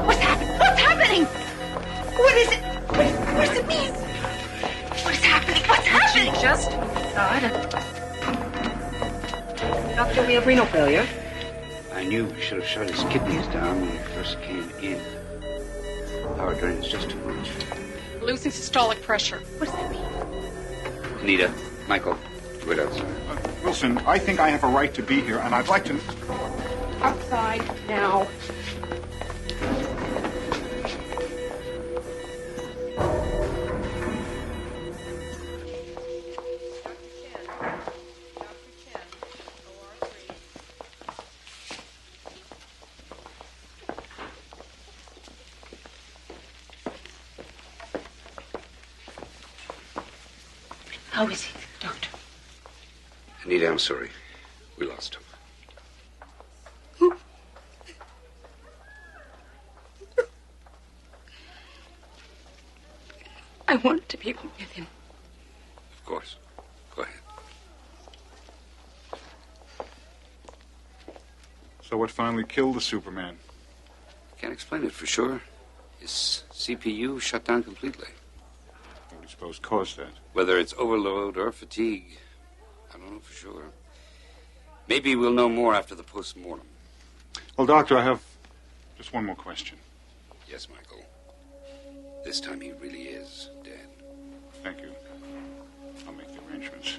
What's happening? What is it? What does it mean? What is happening? What's happening? Just inside. Doctor, we have renal failure. I knew we should have shut his kidneys down when we first came in. Power drain is just too much. Losing systolic pressure. What does that mean? Anita, Michael, wait outside. Wilson, I think I have a right to be here, and I'd like to... Outside now. How is he, Doctor? Anita, I'm sorry. We lost him. I want to be with him. Of course. Go ahead. So what finally killed the Superman? Can't explain it for sure. His CPU shut down completely. What do you suppose caused that? Whether it's overload or fatigue, I don't know for sure. Maybe we'll know more after the post-mortem. Well, Doctor, I have just one more question. Yes, Michael. This time he really is dead. Thank you. I'll make the arrangements.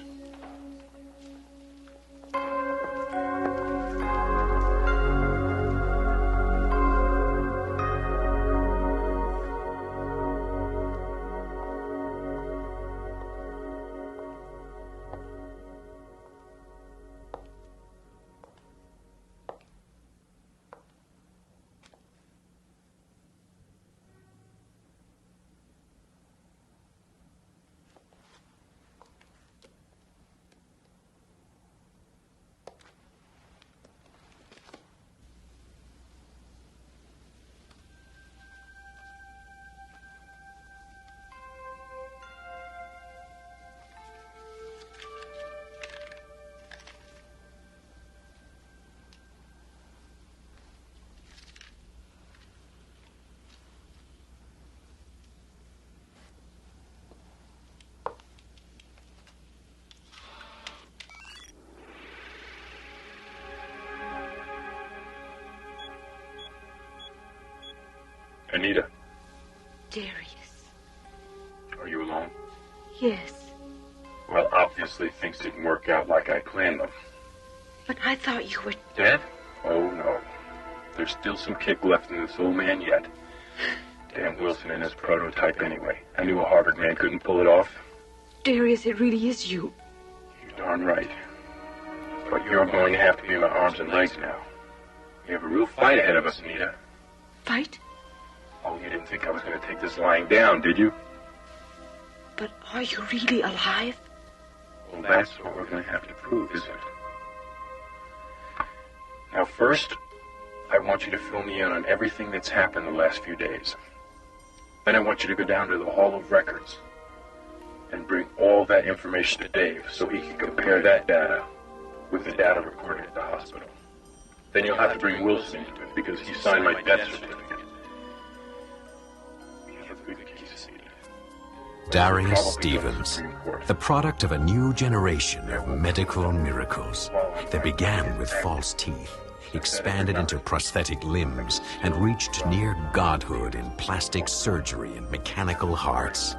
Anita, Darius. are you alone? Yes. Well, obviously things didn't work out like I planned them. But I thought you were... Dead? Oh, no. There's still some kick left in this old man yet. Damn Wilson and his prototype anyway. I knew a Harvard man couldn't pull it off. Darius, it really is you. You're darn right. But you're going to have to be my arms and legs now. We have a real fight ahead of us, Anita. Fight? Oh, you didn't think I was going to take this lying down, did you? But are you really alive? Well, that's what we're going to have to prove, isn't it? Now, first, I want you to fill me in on everything that's happened the last few days. Then I want you to go down to the Hall of Records and bring all that information to Dave so he can compare that data with the data recorded at the hospital. Then you'll have to bring Wilson into it because he signed my death certificate. Darius Stevens, the product of a new generation of medical miracles. They began with false teeth, expanded into prosthetic limbs, and reached near godhood in plastic surgery and mechanical hearts.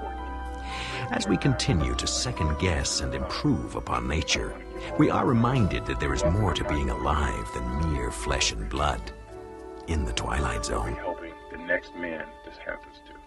As we continue to second guess and improve upon nature, we are reminded that there is more to being alive than mere flesh and blood. In the Twilight Zone. Helping the next man this happens to.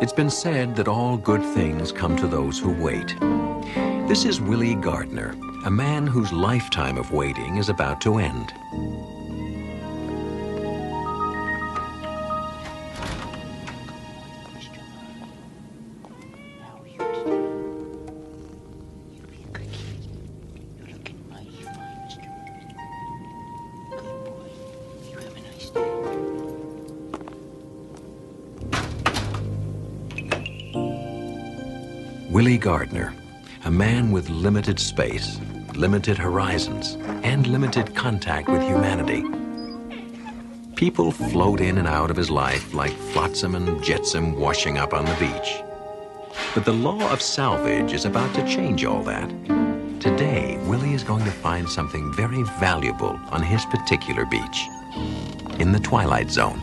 It's been said that all good things come to those who wait. This is Willie Gardner, a man whose lifetime of waiting is about to end. Willie Gardner, a man with limited space, limited horizons, and limited contact with humanity. People float in and out of his life like flotsam and jetsam washing up on the beach. But the law of salvage is about to change all that. Today, Willie is going to find something very valuable on his particular beach, in the Twilight Zone.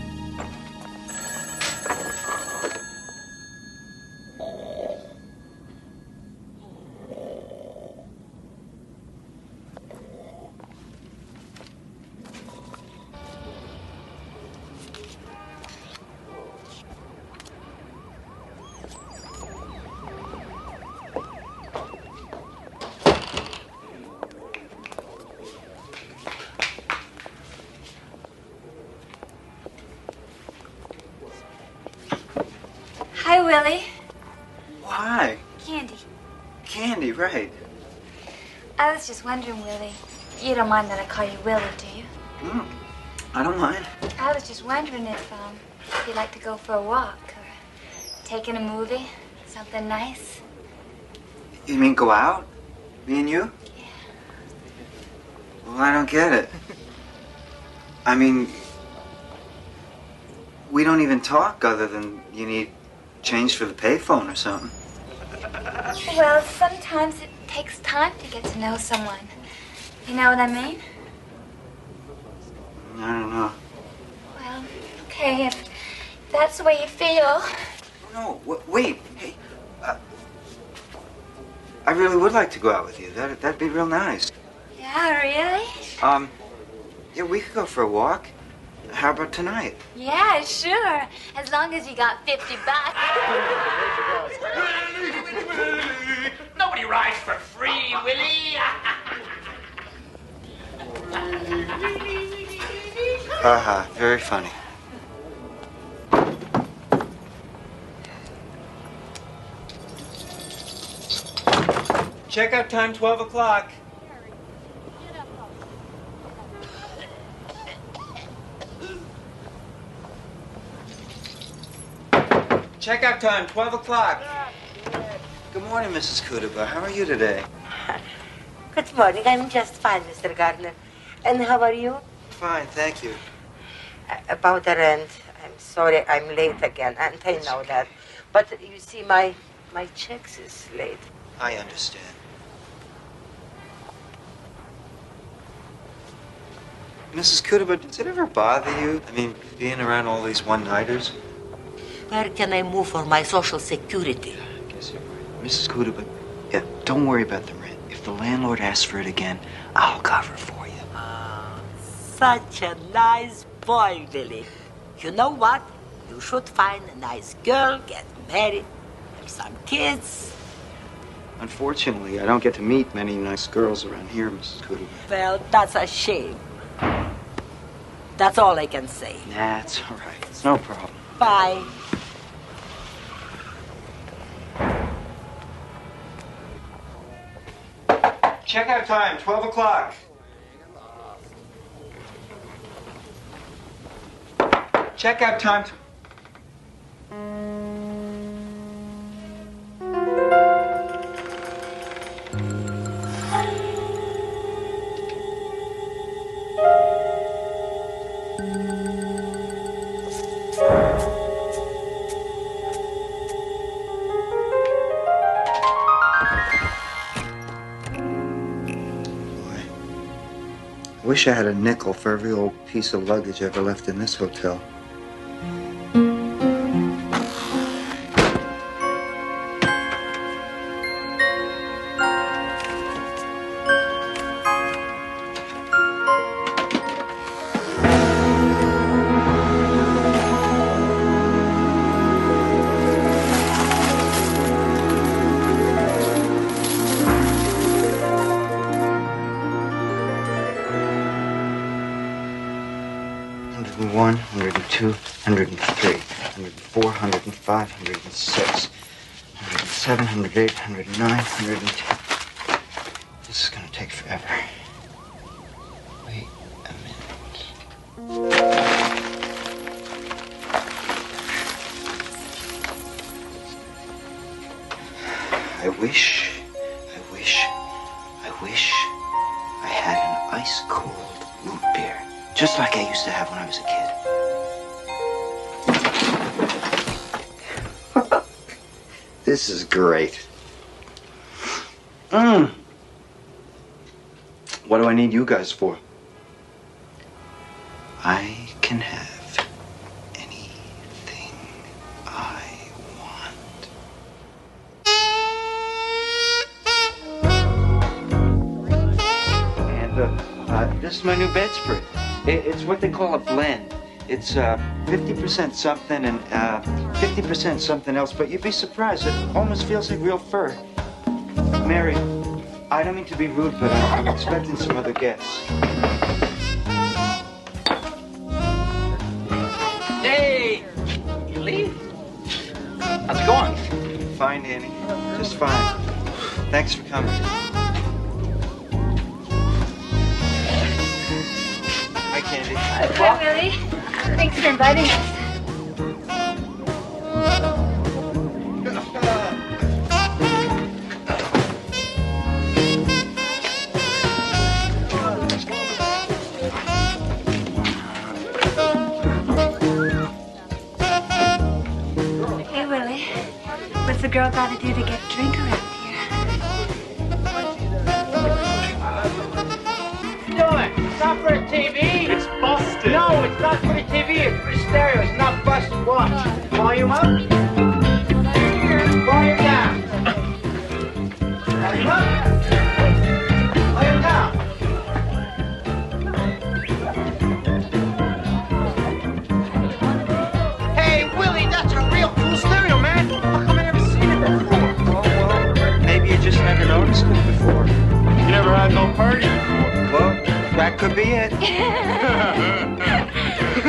Hi, Willie. Why? Candy. Candy, right. I was just wondering, Willie. You don't mind that I call you Willie, do you? I don't mind. I was just wondering if you'd like to go for a walk or take in a movie, something nice. You mean go out? Me and you? Yeah. Well, I don't get it. I mean, we don't even talk other than you need change for the payphone or something. Well, sometimes it takes time to get to know someone. You know what I mean? I don't know. Well, okay, if that's the way you feel. No, wait. Hey, I really would like to go out with you. That'd be real nice. Yeah, really? Yeah, we could go for a walk. How about tonight? Yeah, sure. As long as you got $50. Nobody rides for free, Willie. Haha, very funny. Checkout time, 12 o'clock. Checkout time, 12 o'clock. Good morning, Mrs. Kudaba. How are you today? Good morning. I'm just fine, Mr. Gardner. And how are you? Fine, thank you. About the rent, I'm sorry I'm late again, and I know that. But you see, my checks is late. I understand. Mrs. Kudaba, does it ever bother you? I mean, being around all these one-nighters? Where can I move for my social security? I guess you're right. Mrs. Kudaba, yeah, don't worry about the rent. If the landlord asks for it again, I'll cover for you. Such a nice boy, Willie. You know what? You should find a nice girl, get married, have some kids. Unfortunately, I don't get to meet many nice girls around here, Mrs. Kudaba. Well, that's a shame. That's all I can say. That's all right. It's no problem. Bye. Checkout time, 12 o'clock. Checkout time. I wish I had a nickel for every old piece of luggage ever left in this hotel. One, 102, 103, 104, 105, 106, 107, 108, 109, 110. This is gonna take forever. Wait a minute. I I wish I had an ice-cold root beer, just like I used to have when I was a kid. This is great. What do I need you guys for? I can have anything I want. And this is my new bedspread. It's what they call a blend. It's 50% something and 50% something else, but you'd be surprised. It almost feels like real fur. Mary, I don't mean to be rude, but I'm expecting some other guests. Hey! You leave? How's it going? Fine, Danny. Just fine. Thanks for coming. Hi, Candy. Hi, Willie. Thanks for inviting us. Hey, Willie. What's a girl got to do to get a drink around here? Doing? It's not for the TV. It's busted. No, it's not for the TV. It's for the stereo. It's not busted. Watch. Volume up. Volume down. Volume up. Volume down. Hey, Willie, that's a real cool stereo, man. How come I never seen it before? Oh, well, maybe you just never noticed it before. You never had no party before. Well, that could be it. You're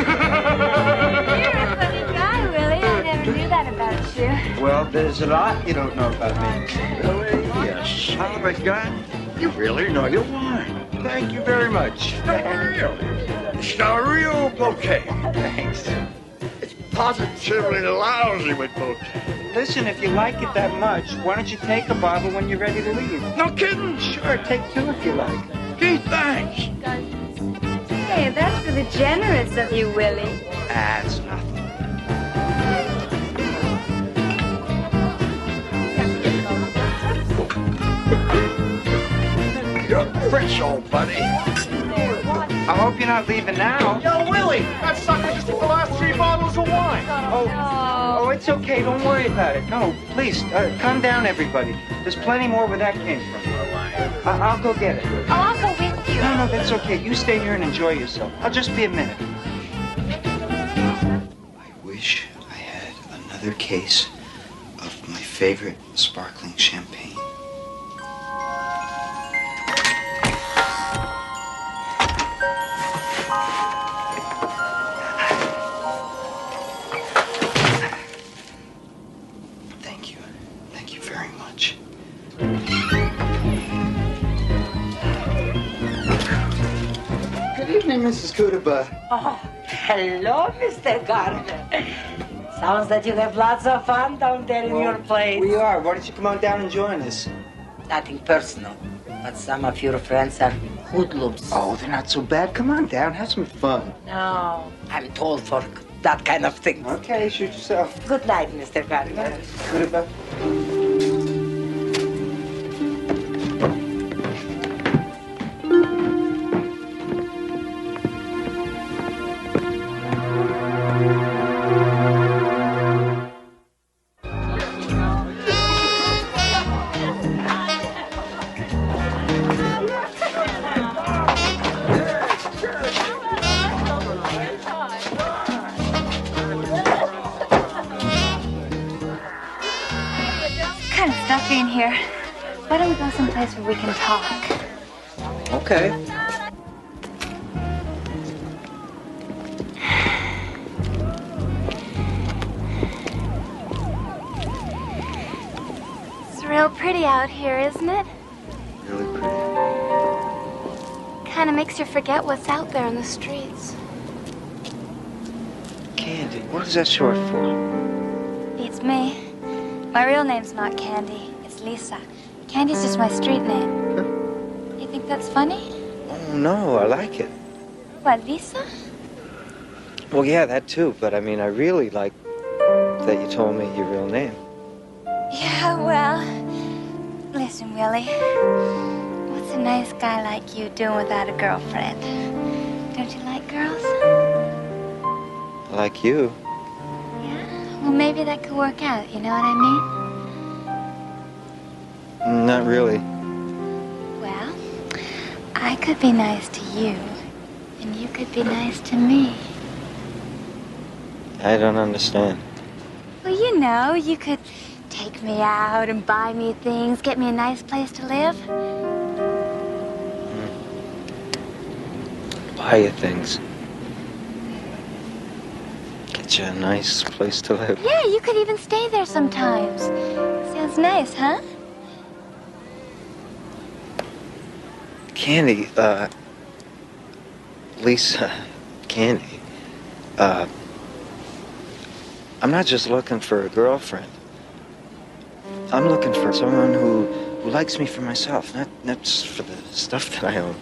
a funny guy, Willie. I never knew that about you. Well, there's a lot you don't know about me. Billy, you son of a gun. You really know your wine. Thank you very much. It's a real bouquet. Thanks. It's positively lousy with bouquet. Listen, if you like it that much, why don't you take a bottle when you're ready to leave? No kidding. Sure, take two if you like. Gee, thanks. Hey, that's really generous of you, Willie. That's nothing. You're fresh, old buddy. I hope you're not leaving now. Yo, Willie, that sucker just took the last 3 bottles of wine. Oh, it's okay. Don't worry about it. No, please, calm down, everybody. There's plenty more where that came from. I'll go get it. Oh, I'll go with you. No, that's okay. You stay here and enjoy yourself. I'll just be a minute. I wish I had another case of my favorite sparkling champagne. Thank you. Thank you very much. Good evening, Mrs. Kudaba. Oh, hello, Mr. Gardner. Sounds that you have lots of fun down there in your place. We are. Why don't you come on down and join us? Nothing personal, but some of your friends are hoodlums. Oh, they're not so bad. Come on down. Have some fun. No, I'm told for that kind of thing. Okay, shoot yourself. Good night, Mr. Gardner. Kudaba. Kind of stuffy in here. Why don't we go someplace where we can talk? Okay. It's real pretty out here, isn't it? Really pretty. Kind of makes you forget what's out there in the streets. Candy. What is that short for? Beats me. My real name's not Candy. It's name's Lisa. Candy's just my street name. You think that's funny? Oh, no, I like it. What, Lisa? Well, yeah, that too. But I mean, I really like that you told me your real name. Yeah, well, listen, Willie. What's a nice guy like you doing without a girlfriend? Don't you like girls? I like you. Well, maybe that could work out, you know what I mean? Not really. Well, I could be nice to you, and you could be nice to me. I don't understand. Well, you know, you could take me out and buy me things, get me a nice place to live. Buy you things. Get you a nice place to live. Yeah, you could even stay there sometimes. Sounds nice, huh? Candy, Lisa, Candy, I'm not just looking for a girlfriend. I'm looking for someone who likes me for myself, not just for the stuff that I own.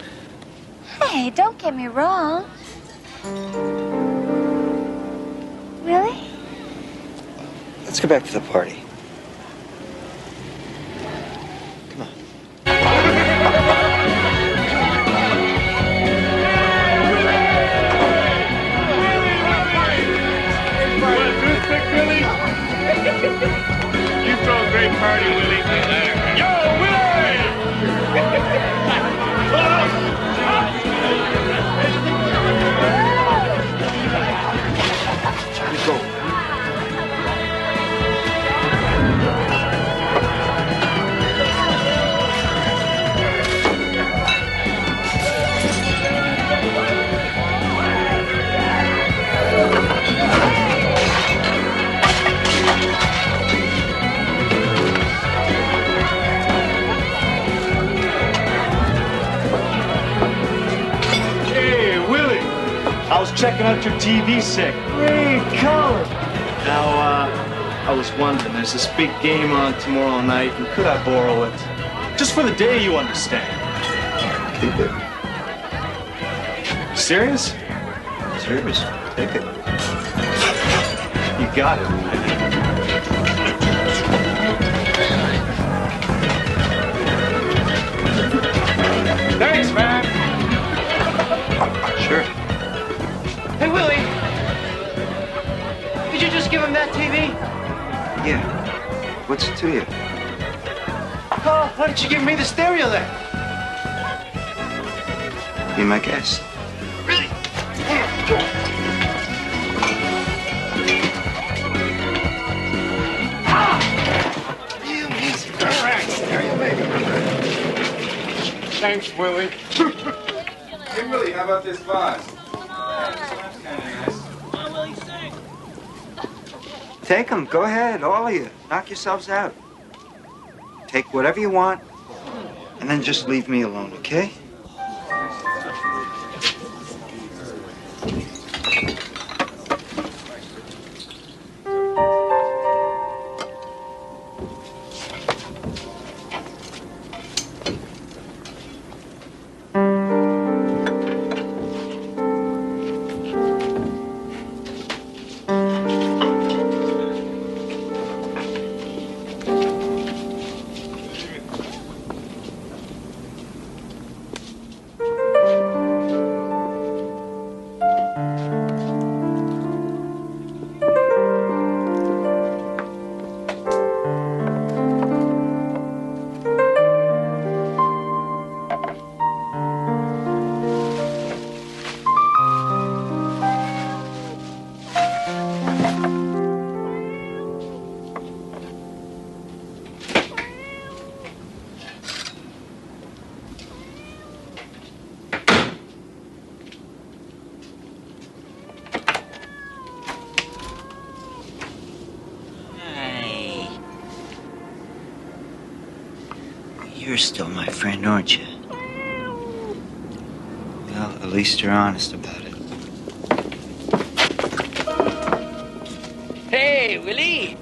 Hey, don't get me wrong. Really? Let's go back to the party. You throw a great party, Willie. Yo, Willie! Let's go. I was checking out your TV set. Great color. Now, I was wondering, there's this big game on tomorrow night, and could I borrow it? Just for the day, you understand. Keep it. Serious? Serious. Take it. You got it. Thanks, man. Sure. Hey, Willie! Did you just give him that TV? Yeah. What's it to you? Oh, why didn't you give me the stereo then? Be my guest. Really? Thanks, Willie. Hey, Willie, how about this vase? Take them. Go ahead, all of you. Knock yourselves out. Take whatever you want, and then just leave me alone, okay? You're still my friend, aren't you? Well, at least you're honest about it. Hey, Willie!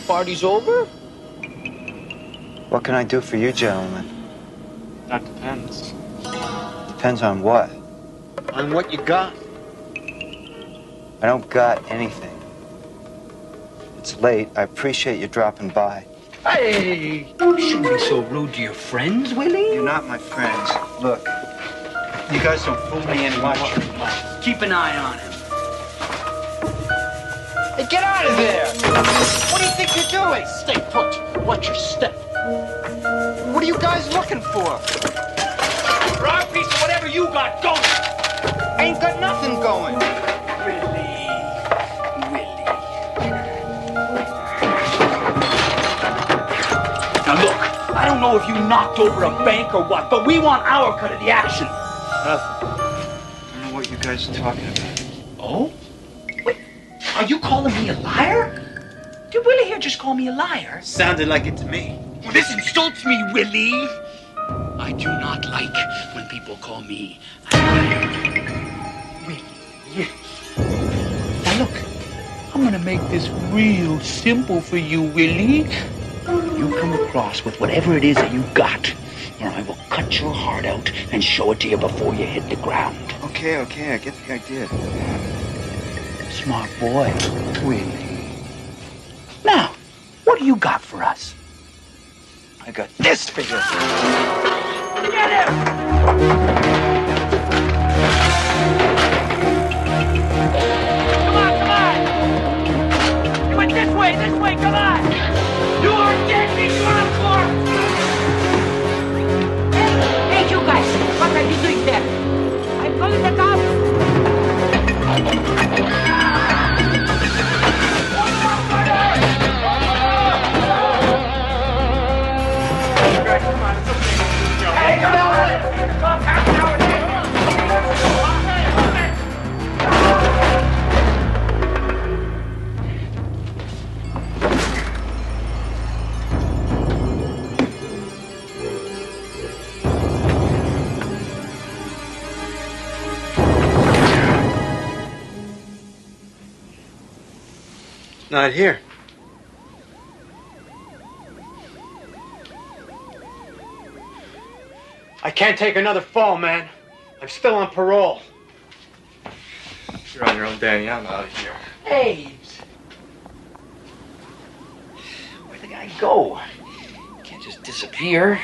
Party's over? What can I do for you, gentlemen? That depends. Depends on what? On what you got. I don't got anything. It's late. I appreciate you dropping by. Hey! You shouldn't be so rude to your friends, Willie. You're not my friends. Look, you guys don't fool me anymore. Keep an eye on him. Hey, get out of there! What do you think you're doing? Stay put. Watch your step. What are you guys looking for? Raw piece of whatever you got going. I ain't got nothing going. Now look, I don't know if you knocked over a bank or what, but we want our cut of the action. Nothing. I don't know what you guys are talking about. Oh? Wait, are you calling me a liar? Did Willie here just call me a liar? Sounded like it to me. Well, this insults me, Willie. I do not like when people call me a liar. Willie. Now look, I'm gonna make this real simple for you, Willie. You come across with whatever it is that you got, or I will cut your heart out and show it to you before you hit the ground. Okay, I get the idea. Smart boy, Willie. Now, what do you got for us? I got this for you. Get him! Come on! You went this way, come on! You are dead, you are corpse! Hey, you guys, what are you doing there? I'm calling the cops! Hey, come on! Not here. I can't take another fall, man. I'm still on parole. You're on your own, Danny. I'm out of here. Hey! Where'd the guy go? Can't just disappear.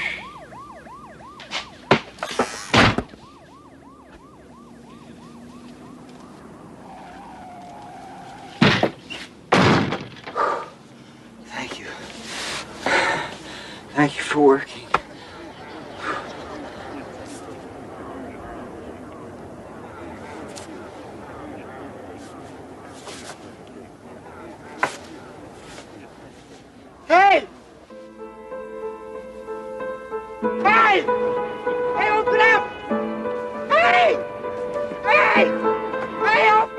Thank you for working. Hey! Hey! Hey, open up! Hey! Hey! Hey, open!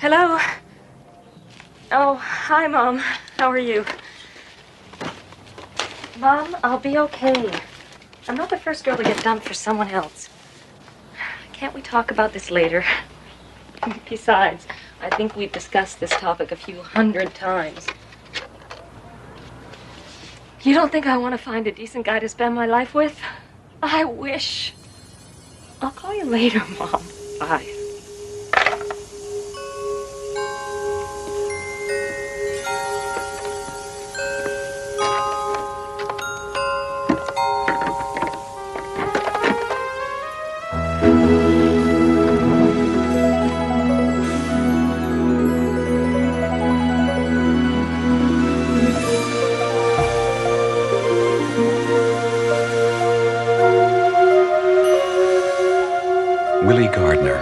Hello? Oh, hi, Mom. How are you? Mom, I'll be okay. I'm not the first girl to get dumped for someone else. Can't we talk about this later? Besides, I think we've discussed this topic a few hundred times. You don't think I want to find a decent guy to spend my life with? I wish. I'll call you later, Mom. Bye. Willie Gardner,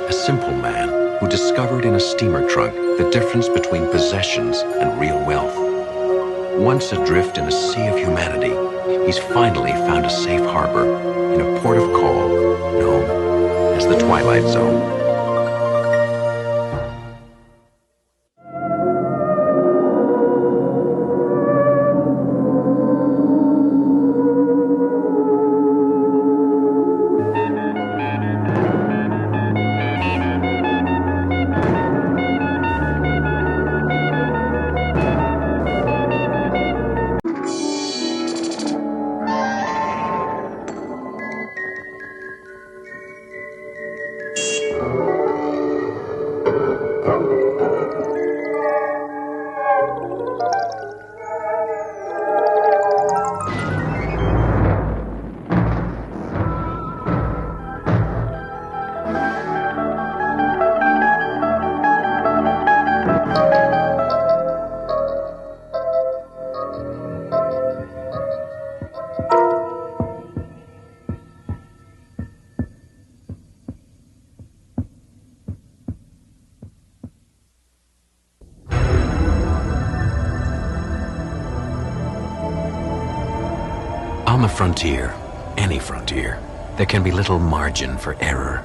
a simple man who discovered in a steamer trunk the difference between possessions and real wealth. Once adrift in a sea of humanity, he's finally found a safe harbor in a port of call known as the Twilight Zone. On the frontier, any frontier, there can be little margin for error.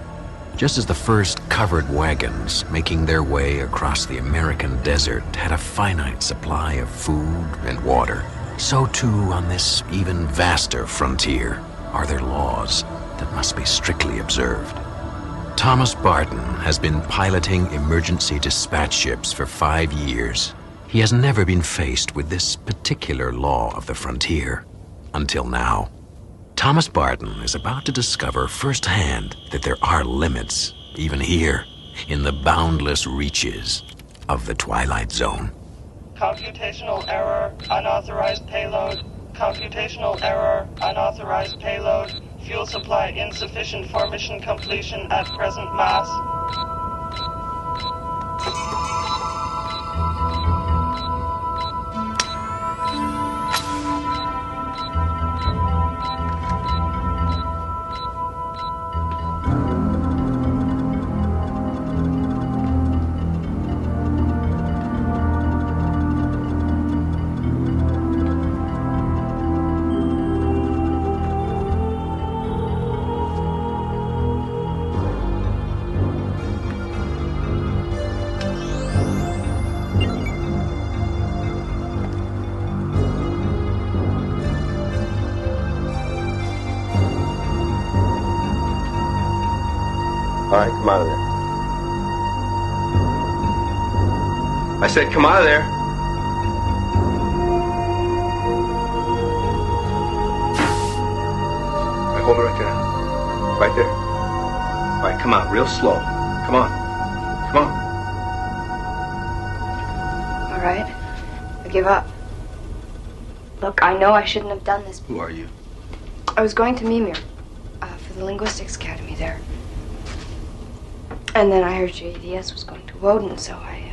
Just as the first covered wagons making their way across the American desert had a finite supply of food and water, so too on this even vaster frontier are there laws that must be strictly observed. Thomas Barton has been piloting emergency dispatch ships for 5 years. He has never been faced with this particular law of the frontier until now. Thomas Barton is about to discover firsthand that there are limits, even here, in the boundless reaches of the Twilight Zone. Computational error, unauthorized payload. Computational error, unauthorized payload. Fuel supply insufficient for mission completion at present mass. All right, come out of there. I said come out of there. All right, hold it right there. Right there. All right, come out real slow. Come on. Come on. All right. I give up. Look, I know I shouldn't have done this. Who are you? I was going to Mimir for the Linguistics Academy there. And then I heard your EDS was going to Woden, so I...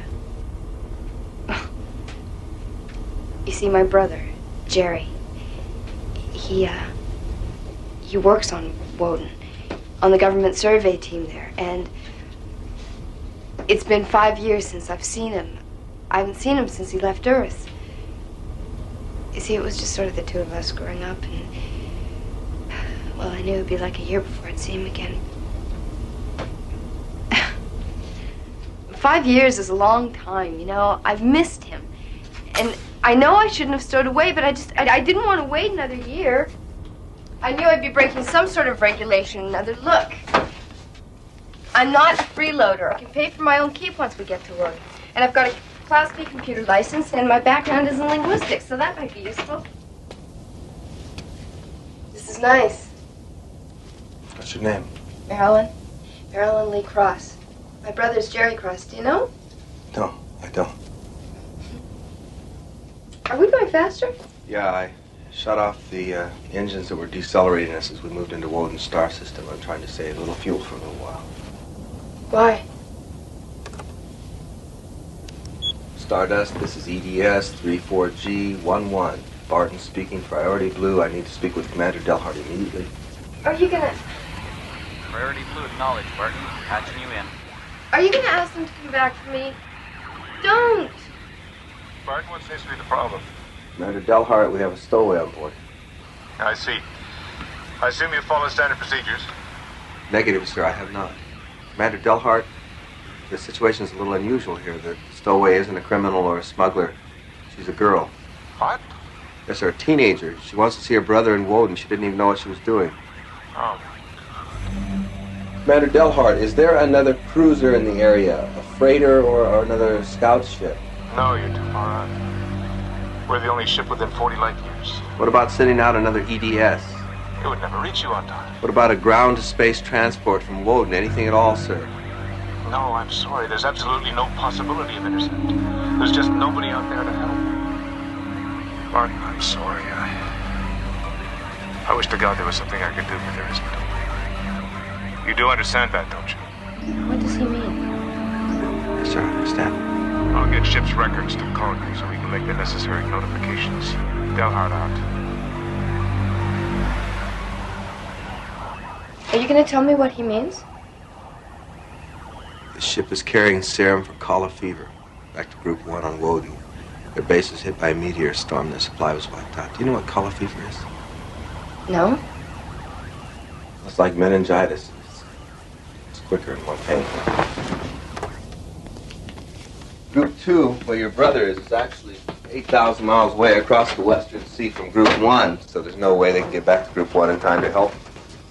You see, my brother, Jerry, he works on Woden, on the government survey team there, and it's been 5 years since I've seen him. I haven't seen him since he left Earth. You see, it was just sort of the two of us growing up, and... Well, I knew it'd be like a year before I'd see him again. 5 years is a long time, you know. I've missed him. And I know I shouldn't have stowed away, but I didn't want to wait another year. I knew I'd be breaking some sort of regulation. Another look. I'm not a freeloader. I can pay for my own keep once we get to work. And I've got a Class B computer license, and my background is in linguistics, so that might be useful. This is nice. What's your name? Marilyn Lee Cross. My brother's Jerry Cross. Do you know? No, I don't. Are we going faster? Yeah, I shut off the engines that were decelerating us as we moved into Woden's star system. I'm trying to save a little fuel for a little while. Why? Stardust, this is EDS 34G11. Barton speaking, priority blue. I need to speak with Commander Delhart immediately. Are you gonna... Priority blue acknowledged, Barton. Patching you in. Are you gonna ask them to come back for me? Don't! Barton, what seems to be the problem? Commander Delhart, we have a stowaway on board. I see. I assume you follow standard procedures. Negative, sir, I have not. Commander Delhart, the situation is a little unusual here. The stowaway isn't a criminal or a smuggler. She's a girl. What? Yes, sir, a teenager. She wants to see her brother in Woden. She didn't even know what she was doing. Oh. Commander Delhart, is there another cruiser in the area? A freighter or another scout ship? No, you're too far out. We're the only ship within 40 light years. What about sending out another EDS? It would never reach you on time. What about a ground-to-space transport from Woden? Anything at all, sir? No, I'm sorry. There's absolutely no possibility of intercept. There's just nobody out there to help. Martin, I'm sorry. I wish to God there was something I could do, but there isn't. You do understand that, don't you? What does he mean? Yes, sir, I understand. I'll get ship's records to call you so we can make the necessary notifications. Delhart out. Are you gonna tell me what he means? The ship is carrying serum for cholera fever. Back to Group 1 on Woden. Their base was hit by a meteor storm. Their supply was wiped out. Do you know what cholera fever is? No? It's like meningitis. It's quicker and more painful. Group 2, where your brother is actually 8,000 miles away across the Western Sea from Group 1, so there's no way they can get back to Group 1 in time to help,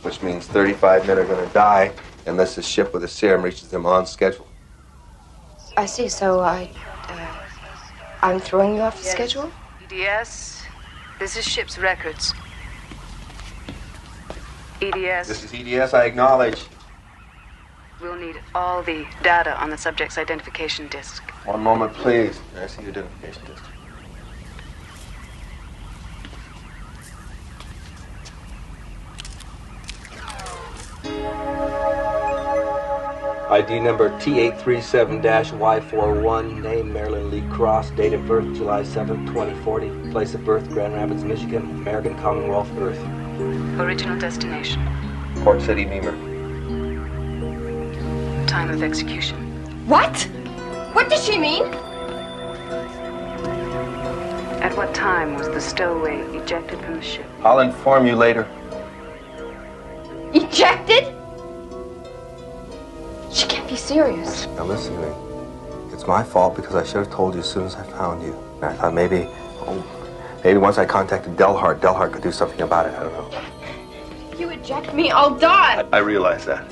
which means 35 men are going to die unless the ship with the serum reaches them on schedule. I see, so I'm throwing you off the schedule? EDS, this is ship's records. EDS. This is EDS, I acknowledge. We'll need all the data on the subject's identification disc. One moment, please. I see your identification disc. ID number T837-Y41, name Marilyn Lee Cross, date of birth July 7th, 2040, place of birth Grand Rapids, Michigan, American Commonwealth, Earth. Original destination. Port City, Memer. Time of execution. What? What does she mean? At what time was the stowaway ejected from the ship? I'll inform you later. Ejected? She can't be serious. Now listen to me. It's my fault because I should have told you as soon as I found you. And I thought maybe once I contacted Delhart could do something about it. I don't know. If you eject me, I'll die. I realize that.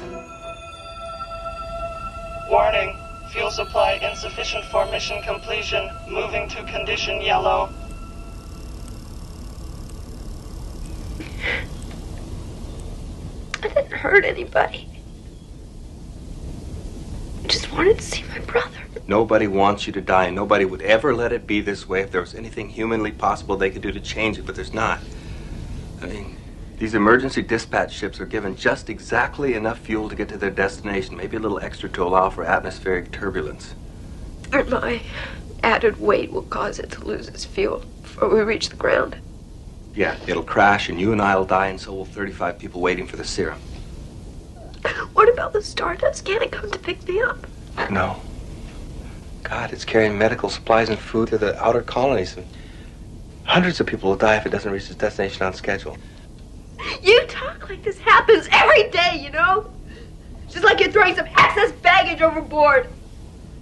Warning. Fuel supply insufficient for mission completion. Moving to condition yellow. I didn't hurt anybody. I just wanted to see my brother. Nobody wants you to die, and nobody would ever let it be this way if there was anything humanly possible they could do to change it, but there's not. I mean, these emergency dispatch ships are given just exactly enough fuel to get to their destination, maybe a little extra to allow for atmospheric turbulence. And my added weight will cause it to lose its fuel before we reach the ground. Yeah, it'll crash, and you and I'll die, and so will 35 people waiting for the serum. What about the Stardust? Can't it come to pick me up? No. God, it's carrying medical supplies and food to the outer colonies. And hundreds of people will die if it doesn't reach its destination on schedule. You talk like this happens every day, you know? Just like you're throwing some excess baggage overboard.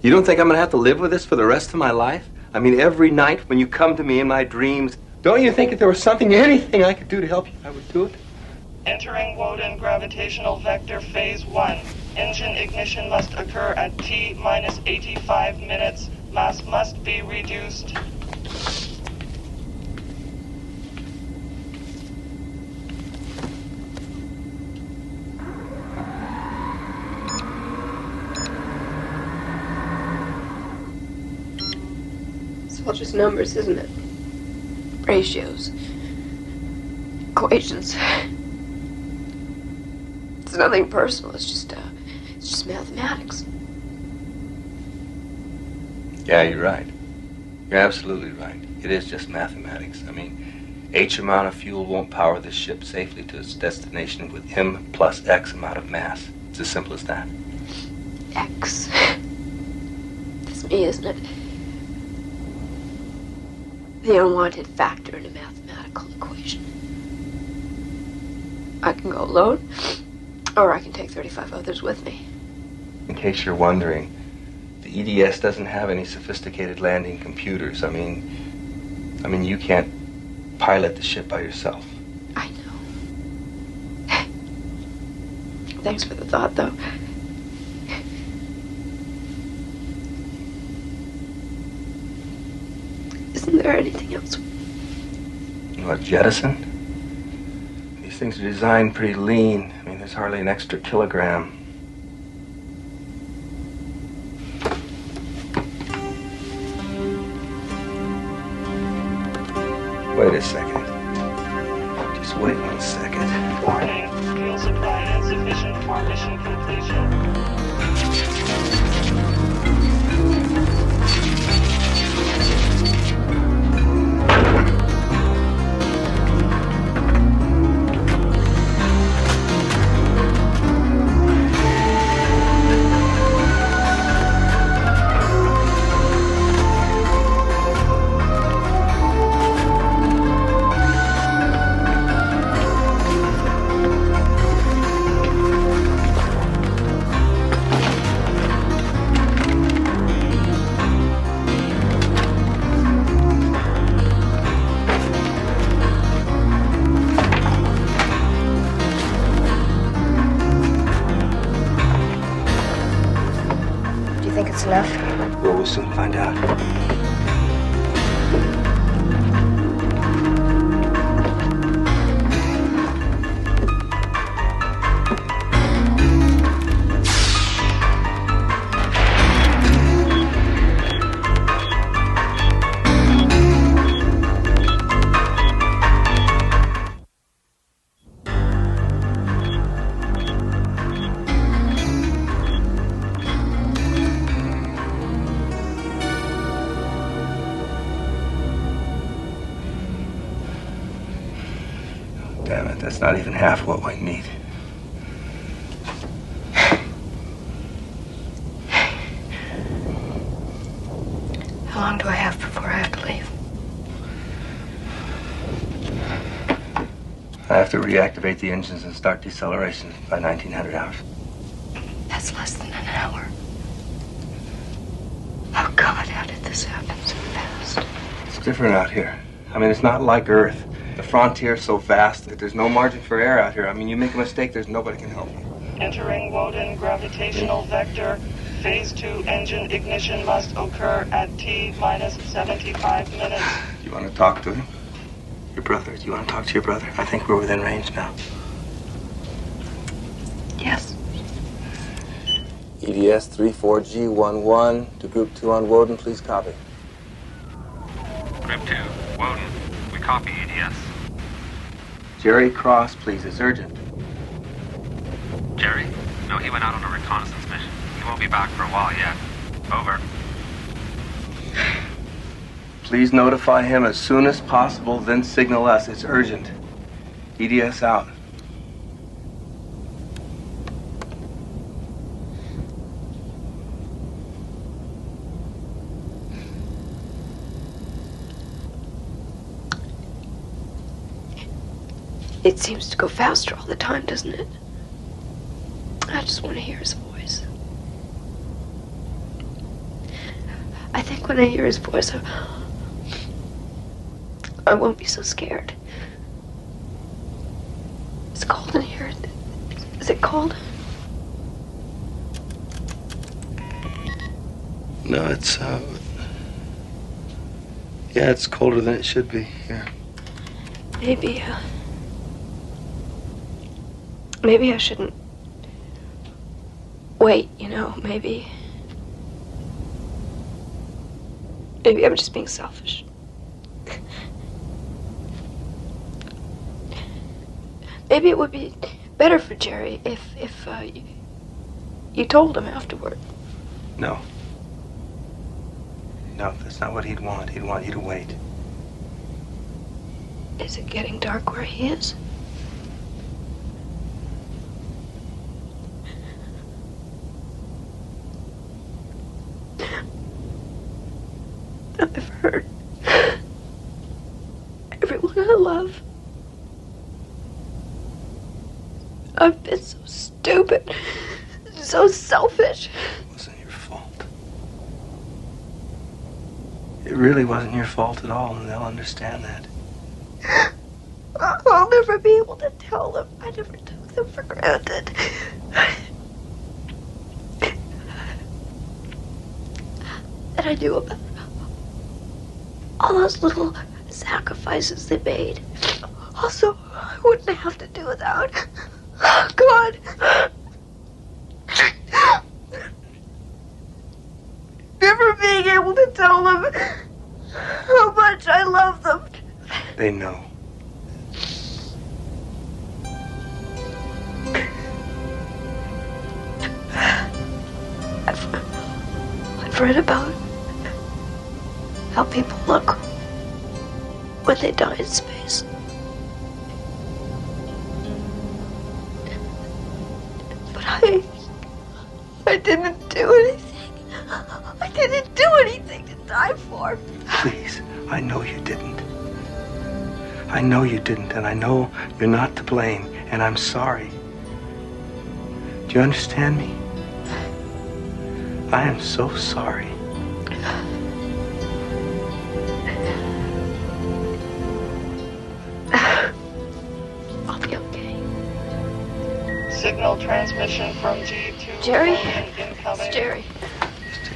You don't think I'm going to have to live with this for the rest of my life? I mean, every night when you come to me in my dreams, don't you think if there was anything I could do to help you, I would do it? Entering Woden gravitational vector phase 1. Engine ignition must occur at T-minus 85 minutes. Mass must be reduced. It's all just numbers, isn't it? Ratios. Equations. It's nothing personal. It's just mathematics. Yeah, you're right. You're absolutely right. It is just mathematics. I mean, H amount of fuel won't power this ship safely to its destination with M plus X amount of mass. It's as simple as that. X. That's me, isn't it? The unwanted factor in a mathematical equation. I can go alone, or I can take 35 others with me. In case you're wondering, the EDS doesn't have any sophisticated landing computers. I mean, you can't pilot the ship by yourself. I know. Thanks for the thought, though. Isn't there anything else? What, jettison? These things are designed pretty lean. I mean, there's hardly an extra kilogram. Wait a second. Just wait 1 second. Warning. Fuel supply insufficient for mission completion. think it's enough? Well, we'll soon find out. Damn it, that's not even half what we need. How long do I have before I have to leave? I have to reactivate the engines and start deceleration by 1900 hours. That's less than an hour. Oh, God, how did this happen so fast? It's different out here. I mean, it's not like Earth. The frontier's so vast that there's no margin for error out here. I mean, you make a mistake, there's nobody can help you. Entering Woden gravitational vector. Phase 2 engine ignition must occur at T-minus 75 minutes. You want to talk to him? Your brother? Do you want to talk to your brother? I think we're within range now. Yes. EDS 34G11 to Group 2 on Woden, please copy. Group 2, Woden. We copy EDS. Jerry Cross, please. It's urgent. Jerry? No, he went out on a reconnaissance mission. He won't be back for a while yet. Over. Please notify him as soon as possible, then signal us. It's urgent. EDS out. It seems to go faster all the time, doesn't it? I just want to hear his voice. I think when I hear his voice, I won't be so scared. It's cold in here. Is it cold? No, it's, yeah, it's colder than it should be here. Maybe I shouldn't wait, you know, maybe I'm just being selfish. Maybe it would be better for Jerry if you told him afterward. No. No, that's not what he'd want. He'd want you to wait. Is it getting dark where he is? I've heard everyone I love. I've been so stupid, so selfish. It wasn't your fault. It really wasn't your fault at all, and they'll understand that. I'll never be able to tell them. I never took them for granted. That I knew about all those little sacrifices they made. Also, I wouldn't have to do without. God. Never being able to tell them how much I love them. They know. I've read about how people look when they die in space. But I didn't do anything. I didn't do anything to die for. Please, I know you didn't. I know you didn't, and I know you're not to blame, and I'm sorry. Do you understand me? I am so sorry. I'll be okay. Signal transmission from G2. Jerry? Incoming. It's Jerry. Just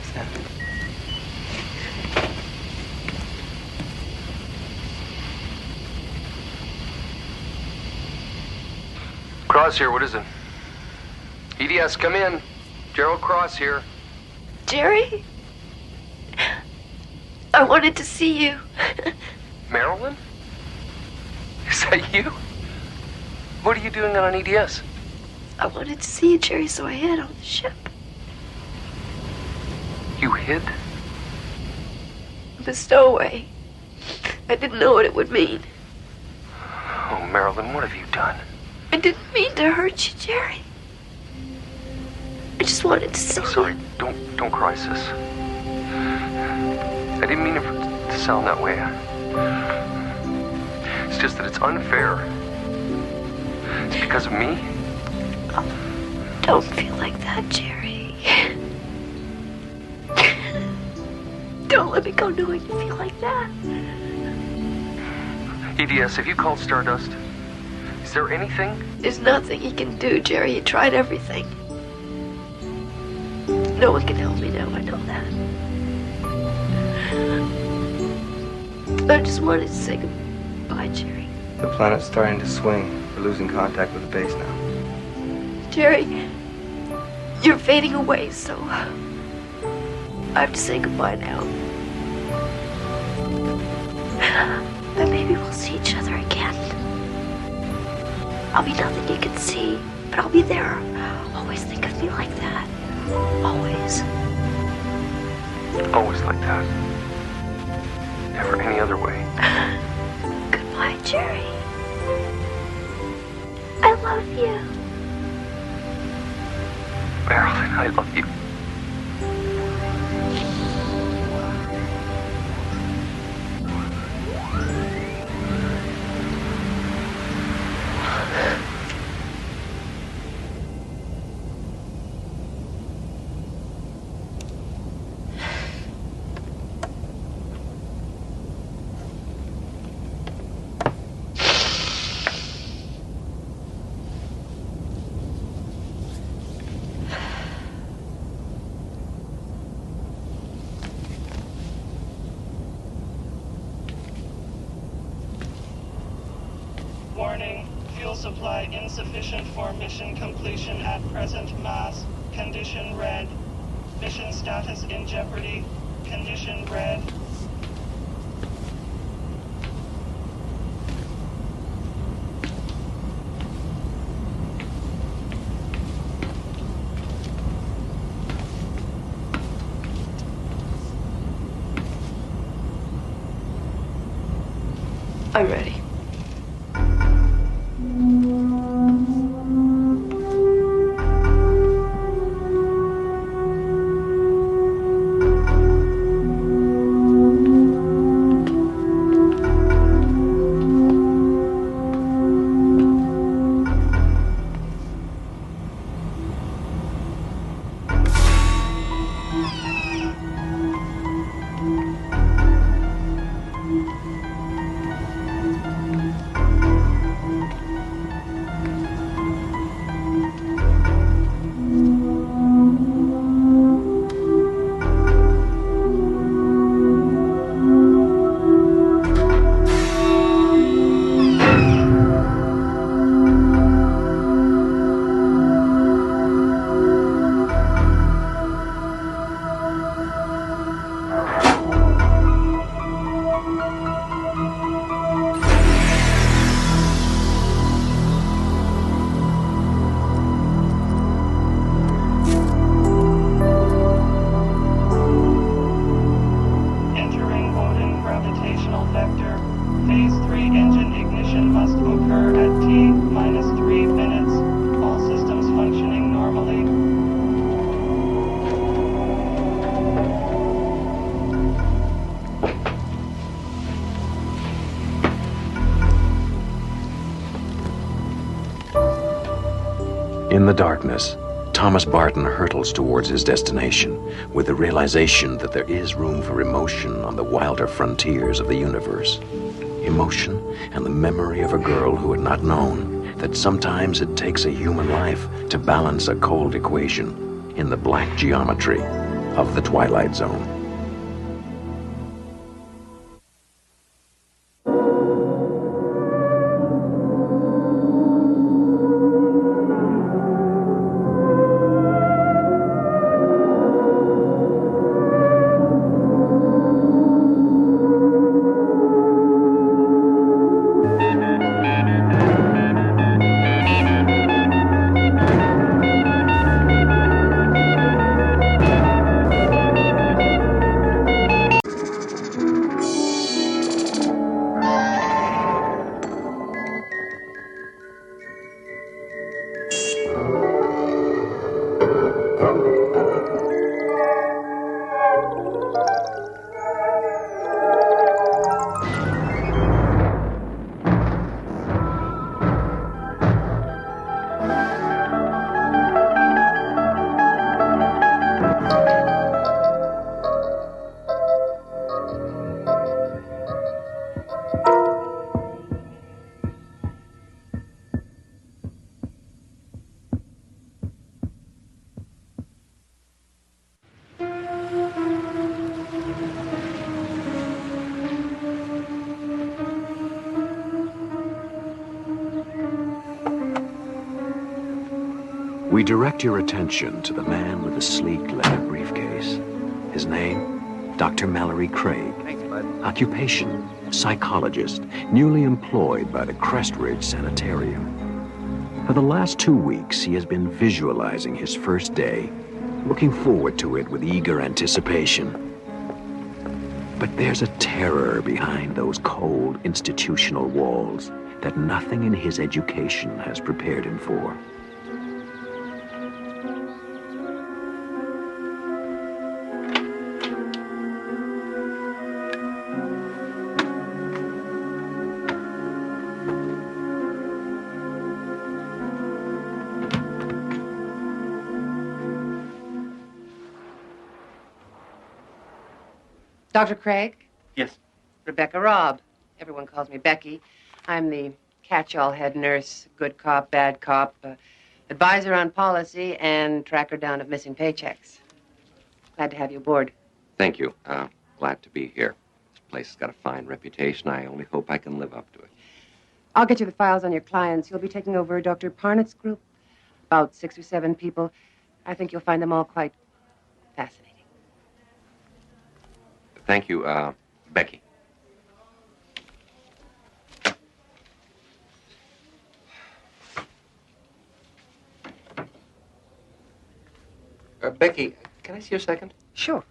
Cross here, what is it? EDS, come in. Gerald Cross here. Jerry? I wanted to see you. Marilyn? Is that you? What are you doing on EDS? I wanted to see you, Jerry, so I hid on the ship. You hid? The stowaway. I didn't know what it would mean. Oh, Marilyn, what have you done? I didn't mean to hurt you, Jerry. I just wanted to see I'm sorry, don't cry, sis. I didn't mean it to sound that way. It's just that it's unfair. It's because of me. Oh, don't feel like that, Jerry. Don't let me go knowing you feel like that. EDS, have you called Stardust? Is there anything? There's nothing he can do, Jerry. He tried everything. No one can help me now, I know that. I just wanted to say goodbye, Jerry. The planet's starting to swing. We're losing contact with the base now. Jerry, you're fading away, so I have to say goodbye now. But maybe we'll see each other again. I'll be nothing you can see, but I'll be there. Always think of me like that. Always. Always like that. Never any other way. Goodbye, Jerry. I love you. Marilyn, I love you. Warning, fuel supply insufficient for mission completion at present mass. Condition red. Mission status in jeopardy. Condition red. I'm ready. In the darkness, Thomas Barton hurtles towards his destination with the realization that there is room for emotion on the wilder frontiers of the universe. Emotion and the memory of a girl who had not known that sometimes it takes a human life to balance a cold equation in the black geometry of The Twilight Zone. We direct your attention to the man with the sleek leather briefcase. His name, Dr. Mallory Craig. Thanks, bud. Occupation, psychologist, newly employed by the Crestridge Sanitarium. For the last 2 weeks, he has been visualizing his first day, looking forward to it with eager anticipation. But there's a terror behind those cold institutional walls that nothing in his education has prepared him for. Dr. Craig? Yes. Rebecca Robb. Everyone calls me Becky. I'm the catch-all head nurse, good cop, bad cop, advisor on policy, and tracker down of missing paychecks. Glad to have you aboard. Thank you. Glad to be here. This place has got a fine reputation. I only hope I can live up to it. I'll get you the files on your clients. You'll be taking over Dr. Parnett's group, about 6 or 7 people. I think you'll find them all quite fascinating. Thank you, Becky. Becky, can I see you a second? Sure.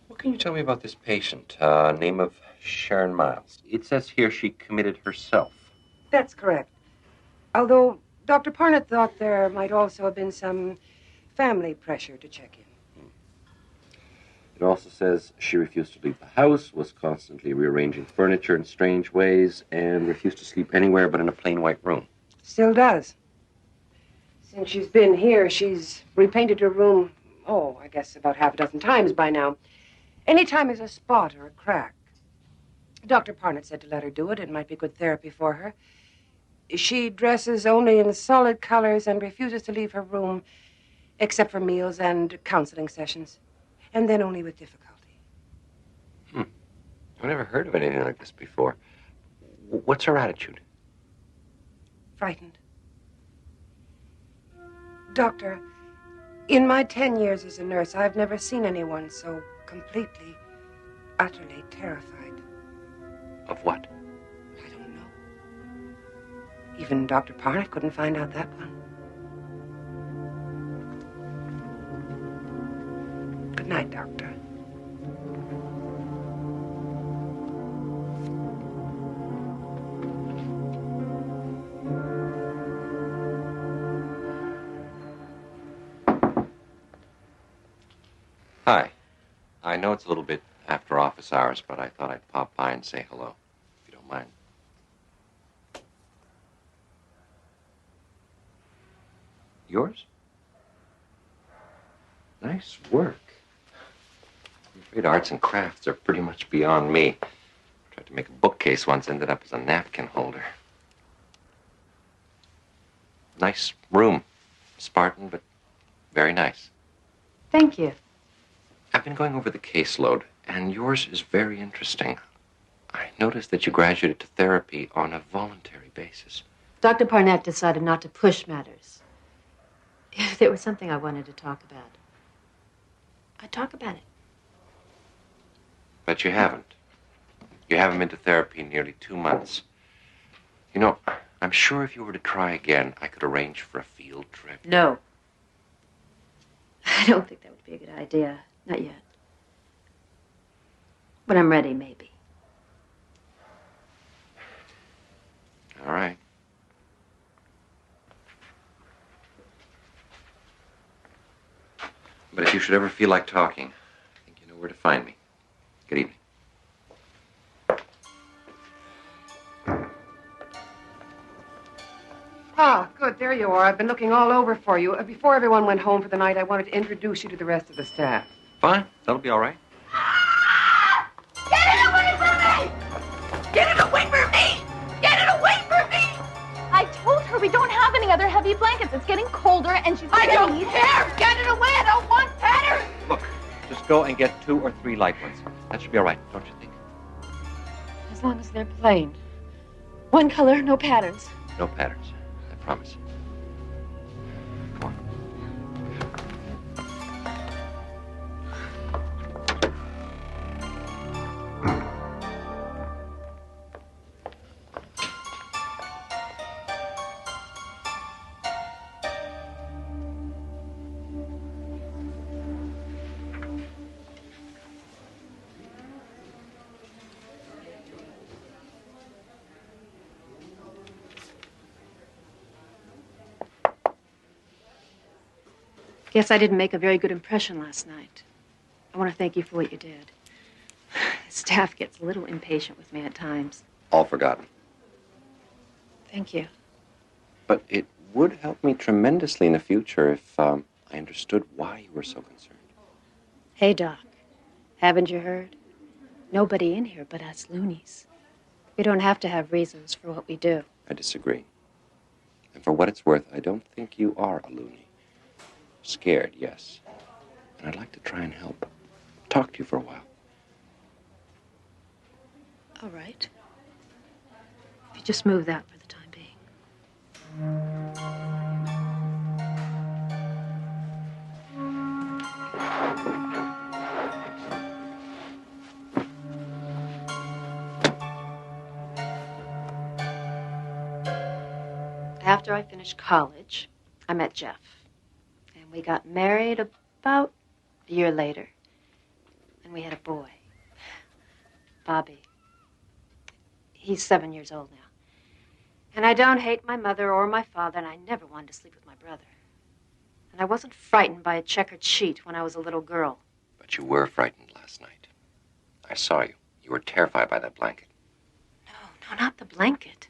What can you tell me about this patient? Name of Sharon Miles. It says here she committed herself. That's correct. Although Dr. Parnett thought there might also have been some family pressure to check in. It also says she refused to leave the house, was constantly rearranging furniture in strange ways, and refused to sleep anywhere but in a plain white room. Still does. Since she's been here, she's repainted her room, I guess about half a dozen times by now. Anytime there's a spot or a crack. Dr. Parnett said to let her do it. It might be good therapy for her. She dresses only in solid colors and refuses to leave her room except for meals and counseling sessions. And then only with difficulty. I've never heard of anything like this before. What's her attitude? Frightened. Doctor, in my 10 years as a nurse, I've never seen anyone so completely, utterly terrified. Of what? I don't know. Even Dr. Parnett couldn't find out that one. Good night, Doctor. Hi. I know it's a little bit after office hours, but I thought I'd pop by and say hello, if you don't mind. Yours? Nice work. I'm afraid arts and crafts are pretty much beyond me. Tried to make a bookcase once, ended up as a napkin holder. Nice room. Spartan, but very nice. Thank you. I've been going over the caseload, and yours is very interesting. I noticed that you graduated to therapy on a voluntary basis. Dr. Parnett decided not to push matters. If there was something I wanted to talk about, I'd talk about it. But you haven't. You haven't been to therapy in nearly 2 months. You know, I'm sure if you were to try again, I could arrange for a field trip. No. I don't think that would be a good idea. Not yet. When I'm ready, maybe. All right. But if you should ever feel like talking, I think you know where to find me. Good evening. Ah, good. There you are. I've been looking all over for you. Before everyone went home for the night, I wanted to introduce you to the rest of the staff. Fine. That'll be all right. Get it away from me! Get it away from me! Get it away from me! I told her we don't have any other heavy blankets. It's getting colder and she's I don't freeze. care! Get it away! I don't want patterns! Look, just go and get 2 or 3 light ones. That should be all right, don't you think? As long as they're plain. One color, no patterns. No patterns. I promise. Come on. Guess I didn't make a very good impression last night. I want to thank you for what you did. The staff gets a little impatient with me at times. All forgotten. Thank you. But it would help me tremendously in the future if I understood why you were so concerned. Hey, Doc. Haven't you heard? Nobody in here but us loonies. We don't have to have reasons for what we do. I disagree. And for what it's worth, I don't think you are a loony. Scared, yes. And I'd like to try and help. Talk to you for a while. All right. If you just move that for the time being. After I finished college, I met Jeff. And we got married about a year later. And we had a boy. Bobby. He's 7 years old now. And I don't hate my mother or my father, and I never wanted to sleep with my brother. And I wasn't frightened by a checkered sheet when I was a little girl. But you were frightened last night. I saw you. You were terrified by that blanket. No, not the blanket.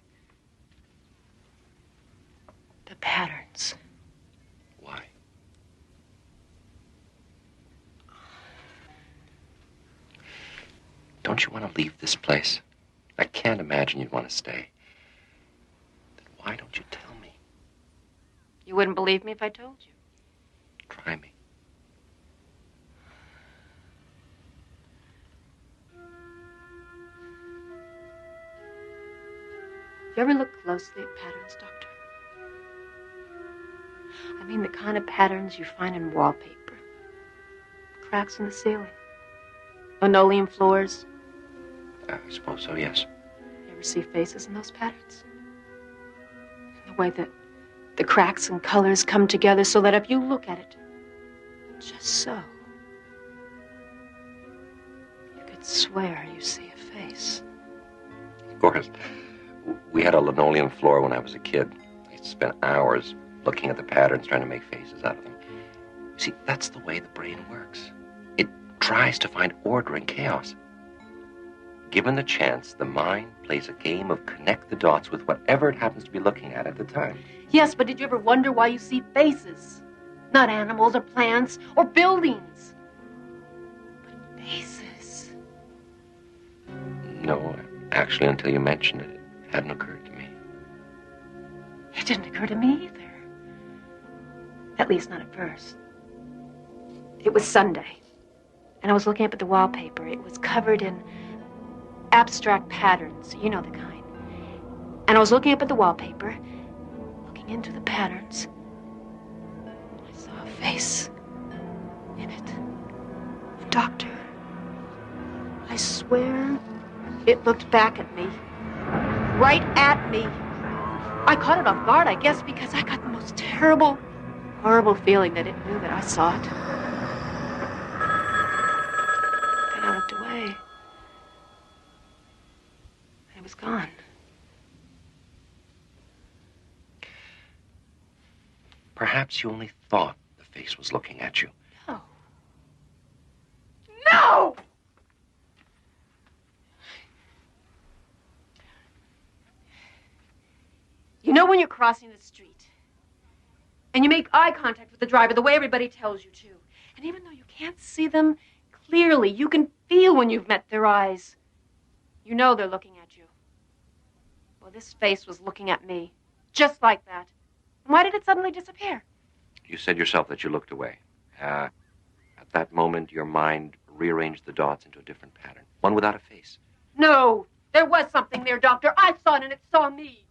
The patterns. Why? Don't you want to leave this place? I can't imagine you'd want to stay. Then why don't you tell me? You wouldn't believe me if I told you. Try me. You ever look closely at patterns, Doctor? I mean the kind of patterns you find in wallpaper. Cracks in the ceiling. Linoleum floors. I suppose so, yes. You ever see faces in those patterns? The way that the cracks and colors come together so that if you look at it, just so, you could swear you see a face. Of course. We had a linoleum floor when I was a kid. I used to spend hours looking at the patterns, trying to make faces out of them. You see, that's the way the brain works. It tries to find order in chaos. Given the chance, the mind plays a game of connect the dots with whatever it happens to be looking at the time. Yes, but did you ever wonder why you see faces? Not animals or plants or buildings. But faces. No, actually, until you mentioned it, it hadn't occurred to me. It didn't occur to me either. At least not at first. It was Sunday, and I was looking up at the wallpaper. It was covered in abstract patterns, you know the kind. And I was looking up at the wallpaper, looking into the patterns. I saw a face in it. The doctor. I swear, it looked back at me. Right at me. I caught it off guard, I guess, because I got the most terrible, horrible feeling that it knew that I saw it. And I looked away. And it was gone. Perhaps you only thought the face was looking at you. No. No! You know when you're crossing the street and you make eye contact with the driver the way everybody tells you to, and even though you can't see them clearly, you can feel when you've met their eyes. You know they're looking at you. Well, this face was looking at me, just like that. And why did it suddenly disappear? You said yourself that you looked away. At that moment, your mind rearranged the dots into a different pattern, one without a face. No, there was something there, Doctor. I saw it and it saw me.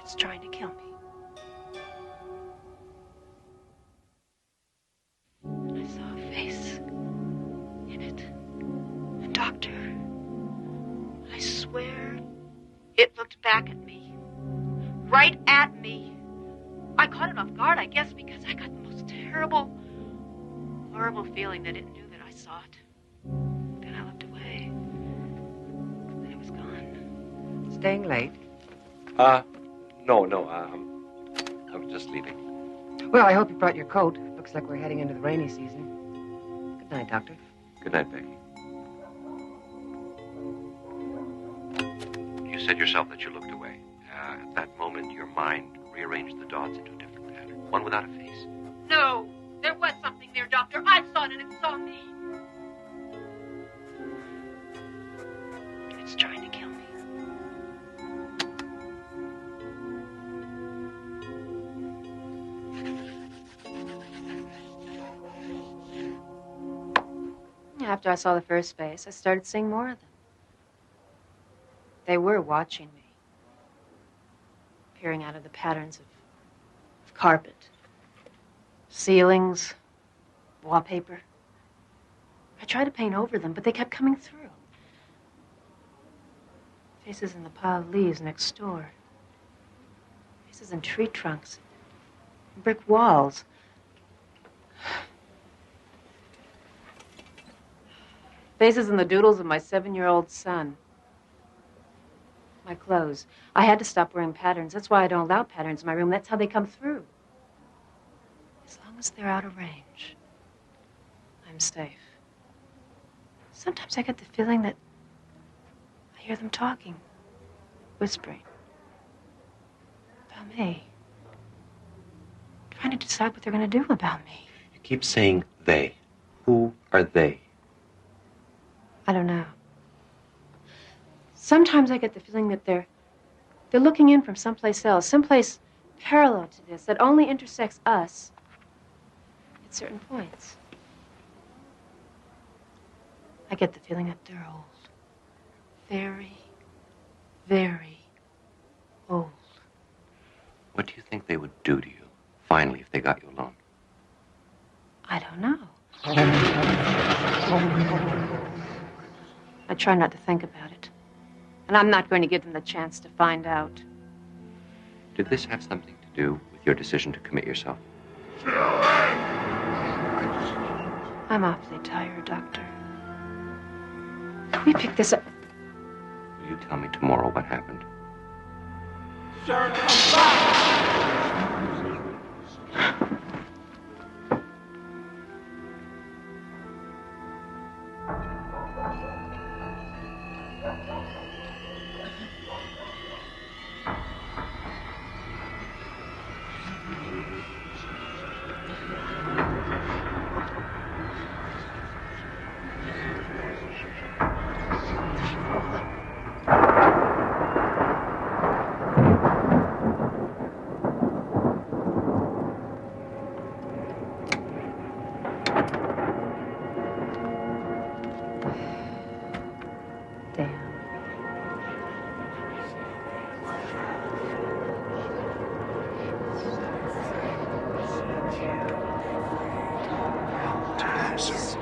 It's trying to kill me. I saw a face in it. A doctor. I swear it looked back at me. Right at me. I caught it off guard, I guess, because I got the most terrible, horrible feeling that it knew that I saw it. Then I looked away. And it was gone. Staying late? No, I was just leaving. Well, I hope you brought your coat. Looks like we're heading into the rainy season. Good night, Doctor. Good night, Becky. You said yourself that you looked away. At that moment, your mind rearranged the dots into a different pattern, one without a face. No, there was something there, Doctor. I saw it and it saw me. It's trying to kill me. After I saw the first face, I started seeing more of them. They were watching me, peering out of the patterns of carpet, ceilings, wallpaper. I tried to paint over them, but they kept coming through. Faces in the pile of leaves next door. Faces in tree trunks, brick walls. Faces in the doodles of my 7-year-old son. My clothes. I had to stop wearing patterns. That's why I don't allow patterns in my room. That's how they come through. As long as they're out of range, I'm safe. Sometimes I get the feeling that I hear them talking, whispering about me, trying to decide what they're going to do about me. You keep saying they. Who are they? I don't know. Sometimes I get the feeling that they're looking in from someplace else, someplace parallel to this, that only intersects us at certain points. I get the feeling that they're old. Very, very old. What do you think they would do to you, finally, if they got you alone? I don't know. I try not to think about it. And I'm not going to give them the chance to find out. Did this have something to do with your decision to commit yourself? I'm awfully tired, Doctor. Can we pick this up? Will you tell me tomorrow what happened? this.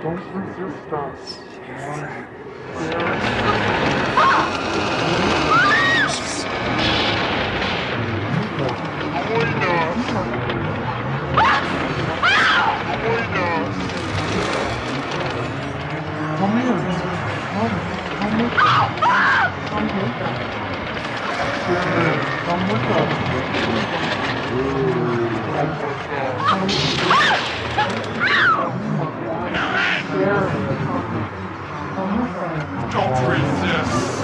Don't resist us. Come here. Come with us. Come with us. Come with us. Don't resist.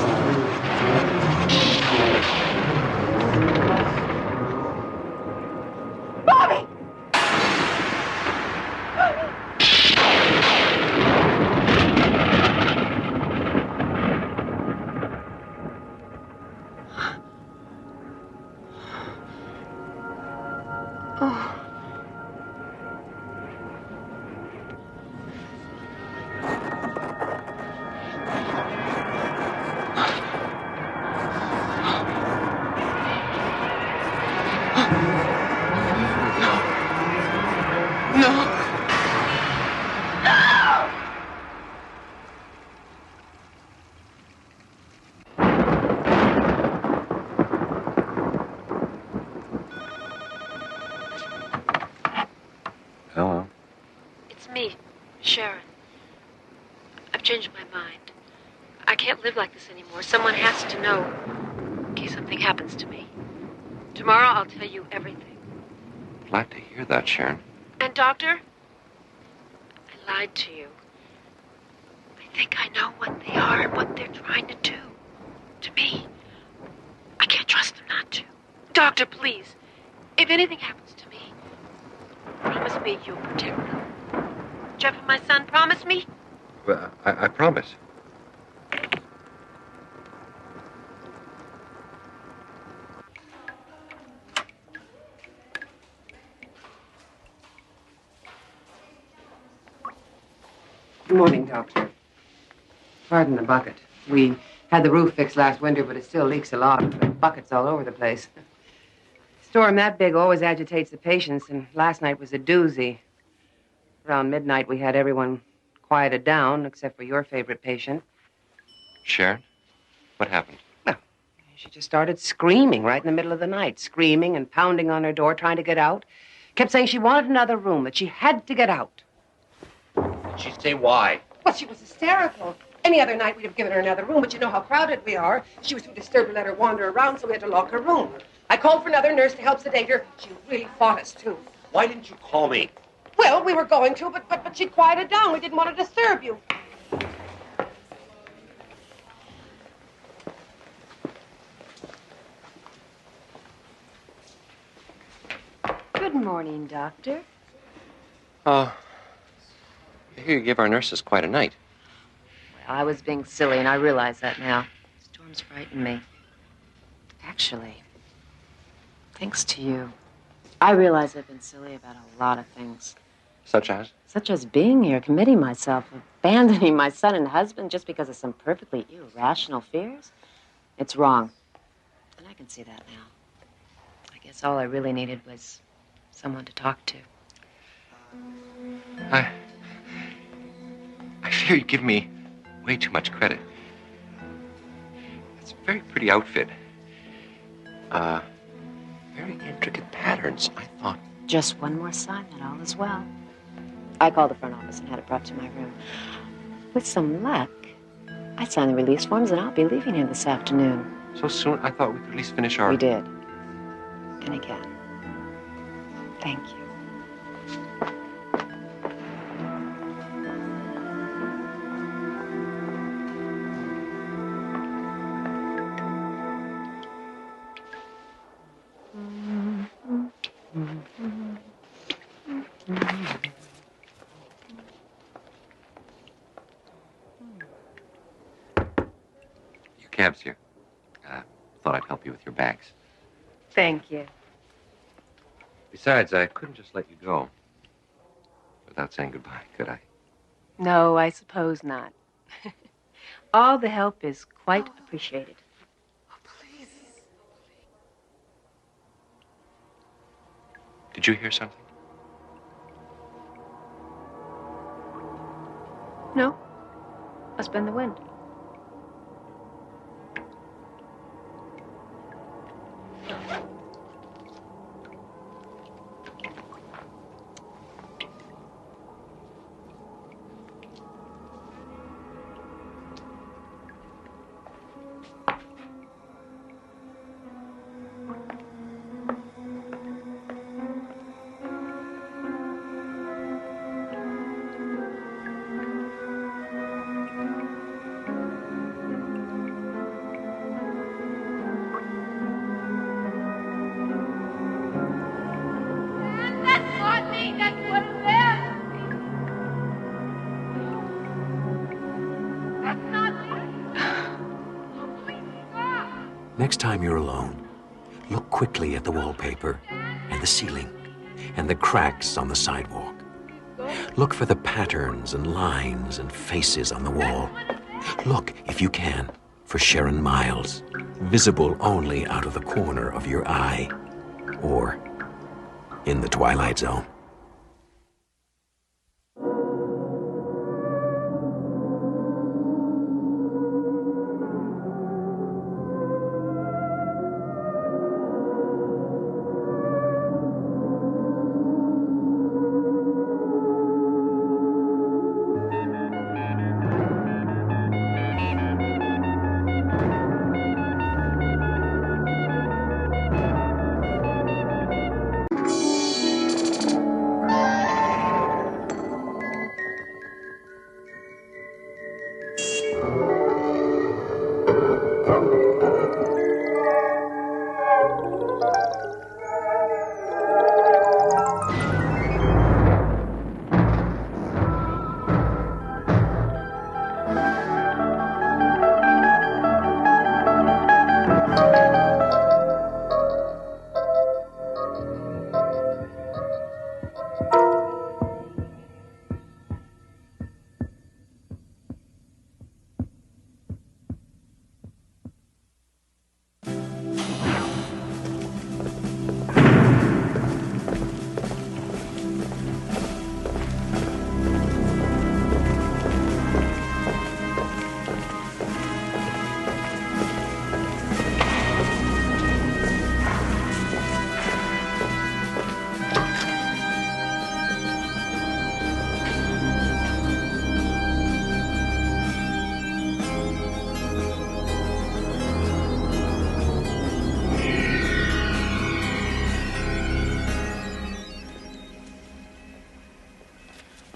Bobby! Oh. Hello. It's me, Sharon. I've changed my mind. I can't live like this anymore. Someone has to know in case something happens to me. Tomorrow I'll tell you everything. Glad to hear that, Sharon. And, Doctor, I lied to you. I think I know what they are and what they're trying to do. To me. I can't trust them not to. Doctor, please. If anything happens to me, promise me you'll protect them. Jeff and my son, promise me? Well, I promise. Good morning, Doctor. Pardon the bucket. We had the roof fixed last winter, but it still leaks a lot. The bucket's all over the place. Storm that big always agitates the patients, and last night was a doozy. Around midnight, we had everyone quieted down, except for your favorite patient. Sharon? What happened? She just started screaming right in the middle of the night, screaming and pounding on her door, trying to get out. Kept saying she wanted another room, that she had to get out. Did she say why? Well, she was hysterical. Any other night, we'd have given her another room, but you know how crowded we are. She was too disturbed to let her wander around, so we had to lock her room. I called for another nurse to help sedate her. She really fought us, too. Why didn't you call me? Well, we were going to, but she quieted down. We didn't want to disturb you. Good morning, Doctor. I hear you give our nurses quite a night. Well, I was being silly, and I realize that now. Storms frighten me. Actually, thanks to you, I realize I've been silly about a lot of things. Such as? Such as being here, committing myself, abandoning my son and husband just because of some perfectly irrational fears. It's wrong. And I can see that now. I guess all I really needed was someone to talk to. I fear you give me way too much credit. It's a very pretty outfit. Very intricate patterns, I thought. Just one more sign that all is well. I called the front office and had it brought to my room. With some luck, I signed the release forms and I'll be leaving here this afternoon. So soon? I thought we could at least finish our... We did. And again. Thank you. Your cab's here. Thought I'd help you with your bags. Thank you. Besides, I couldn't just let you go. without saying goodbye, could I? No, I suppose not. All the help is quite appreciated. Did you hear something? No. Must have been the wind. That's not me. That's what it is. That's not me. Next time you're alone, look quickly at the wallpaper and the ceiling and the cracks on the sidewalk. Look for the patterns and lines and faces on the wall. Look, if you can, for Sharon Miles, visible only out of the corner of your eye, or in the Twilight Zone.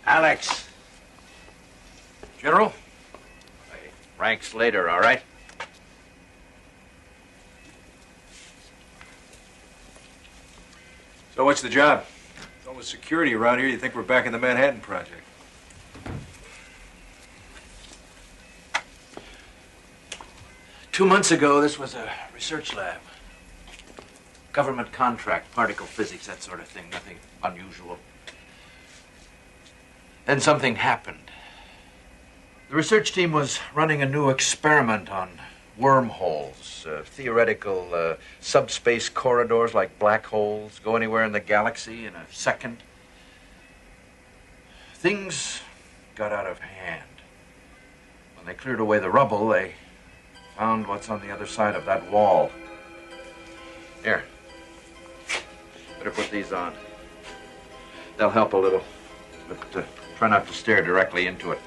Alex. General? Ranks later, all right? So what's the job? With all the security around here, you think we're back in the Manhattan Project. 2 months ago, this was a research lab. Government contract, particle physics, that sort of thing. Nothing unusual. Then something happened. The research team was running a new experiment on wormholes, theoretical subspace corridors like black holes, go anywhere in the galaxy in a second. Things got out of hand. When they cleared away the rubble, they found what's on the other side of that wall. Here. Better put these on. They'll help a little, but try not to stare directly into it.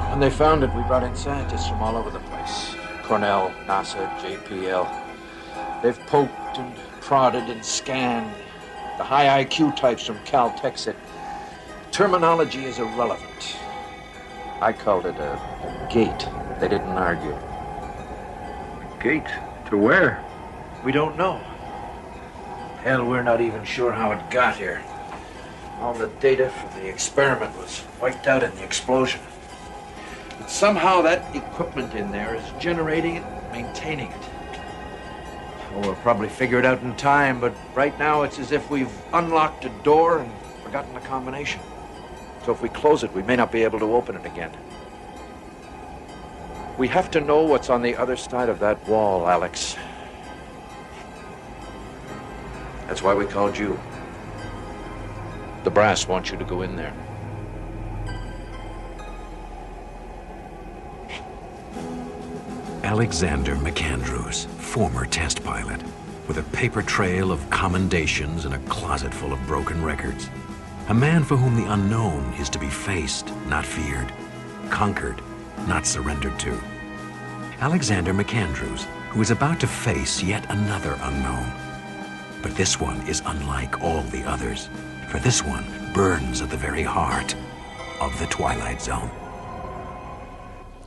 When they found it, we brought in scientists from all over the place. Cornell, NASA, JPL. They've poked and prodded and scanned. The high IQ types from Caltech said terminology is irrelevant. I called it a gate. They didn't argue. A gate? To where? We don't know. Hell, we're not even sure how it got here. All the data from the experiment was wiped out in the explosion. But somehow that equipment in there is generating it, maintaining it. Well, we'll probably figure it out in time, but right now it's as if we've unlocked a door and forgotten the combination. So if we close it, we may not be able to open it again. We have to know what's on the other side of that wall, Alex. That's why we called you. The brass wants you to go in there. Alexander McAndrews, former test pilot, with a paper trail of commendations and a closet full of broken records. A man for whom the unknown is to be faced, not feared, conquered, not surrendered to. Alexander McAndrews, who is about to face yet another unknown. But this one is unlike all the others, for this one burns at the very heart of the Twilight Zone.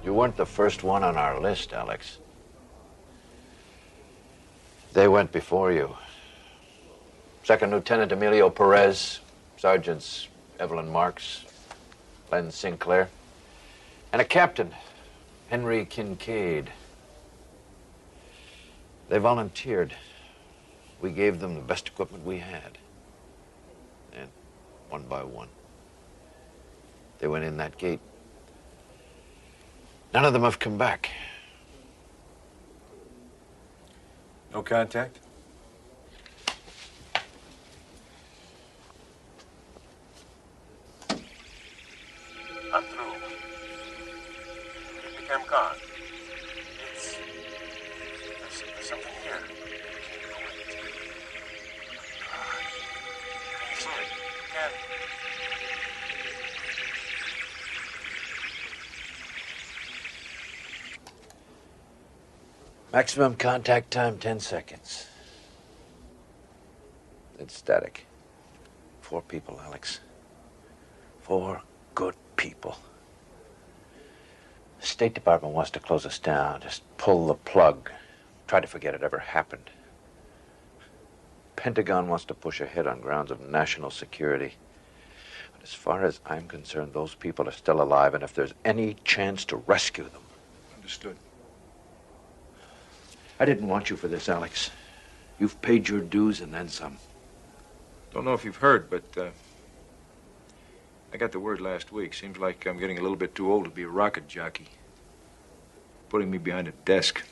You weren't the first one on our list, Alex. They went before you. Second Lieutenant Emilio Perez, Sergeants Evelyn Marks, Len Sinclair, and a captain, Henry Kincaid. They volunteered. We gave them the best equipment we had. And one by one, they went in that gate. None of them have come back. No contact? I'm through. It became gone. There's something here. Can you see it? Can. Maximum contact time, 10 seconds. It's static. 4 people, Alex. 4 good people. The State Department wants to close us down. Just pull the plug. Try to forget it ever happened. Pentagon wants to push ahead on grounds of national security. But as far as I'm concerned, those people are still alive, and if there's any chance to rescue them. Understood. I didn't want you for this, Alex. You've paid your dues and then some. Don't know if you've heard, but I got the word last week. Seems like I'm getting a little bit too old to be a rocket jockey. Putting me behind a desk.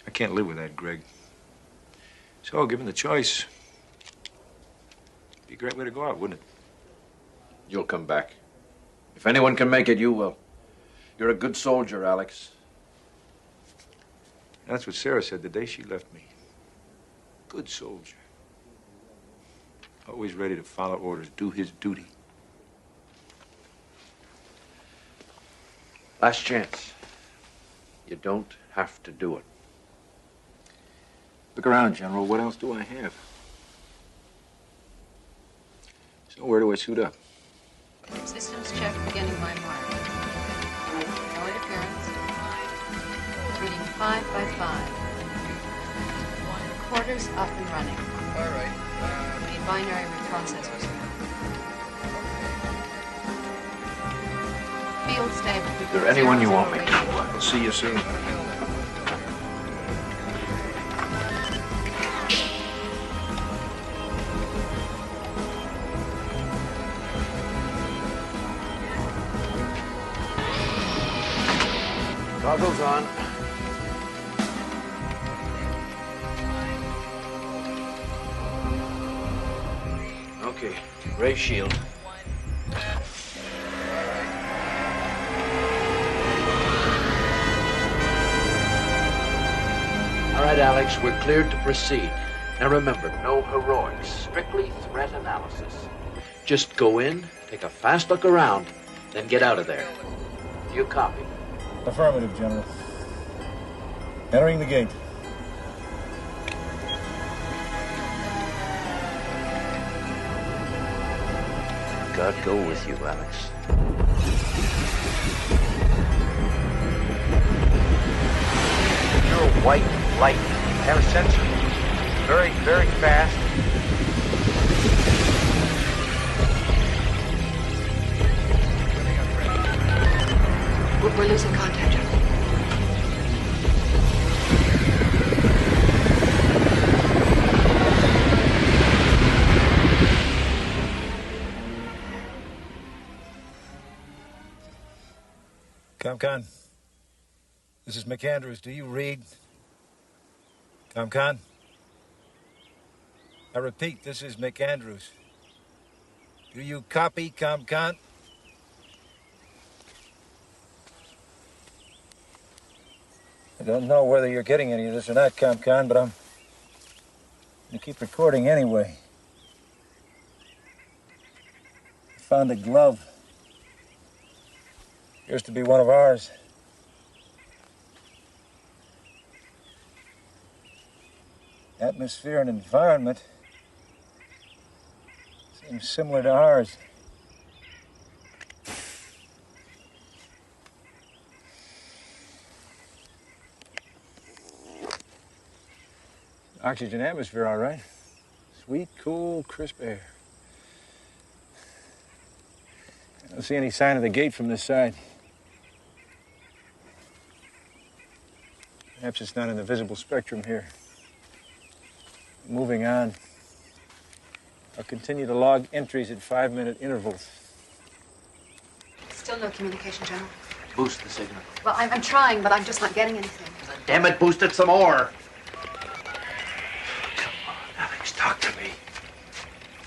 I can't live with that, Greg. So, given the choice, it'd be a great way to go out, wouldn't it? You'll come back. If anyone can make it, you will. You're a good soldier, Alex. That's what Sarah said the day she left me. Good soldier. Always ready to follow orders, do his duty. Last chance. You don't have to do it. Look around, General. What else do I have? So where do I suit up? Systems check beginning by mark. No interference. Reading 5 by 5. Quarters up and running. All right. Read binary reprocessors. Field stable. Is there anyone you want me to? I'll see you soon. Goggles on. Okay, ray shield. All right, Alex, we're cleared to proceed. Now remember, no heroics, strictly threat analysis. Just go in, take a fast look around, then get out of there. You copy? Affirmative, General. Entering the gate. God go with you, Alex. You're a white light. Have a sensor. Very, very fast. We're losing contact, General. ComCon, this is McAndrews. Do you read? ComCon? I repeat, this is McAndrews. Do you copy, ComCon? I don't know whether you're getting any of this or not, ComCon, but I'm going to keep recording anyway. I found a glove. Appears to be one of ours. Atmosphere and environment seems similar to ours. Oxygen atmosphere, all right. Sweet, cool, crisp air. I don't see any sign of the gate from this side. Perhaps it's not in the visible spectrum here. Moving on. I'll continue to log entries at 5-minute intervals. Still no communication, General. Boost the signal. Well, I'm trying, but I'm just not getting anything. Damn it, boost it some more. Alex, talk to me.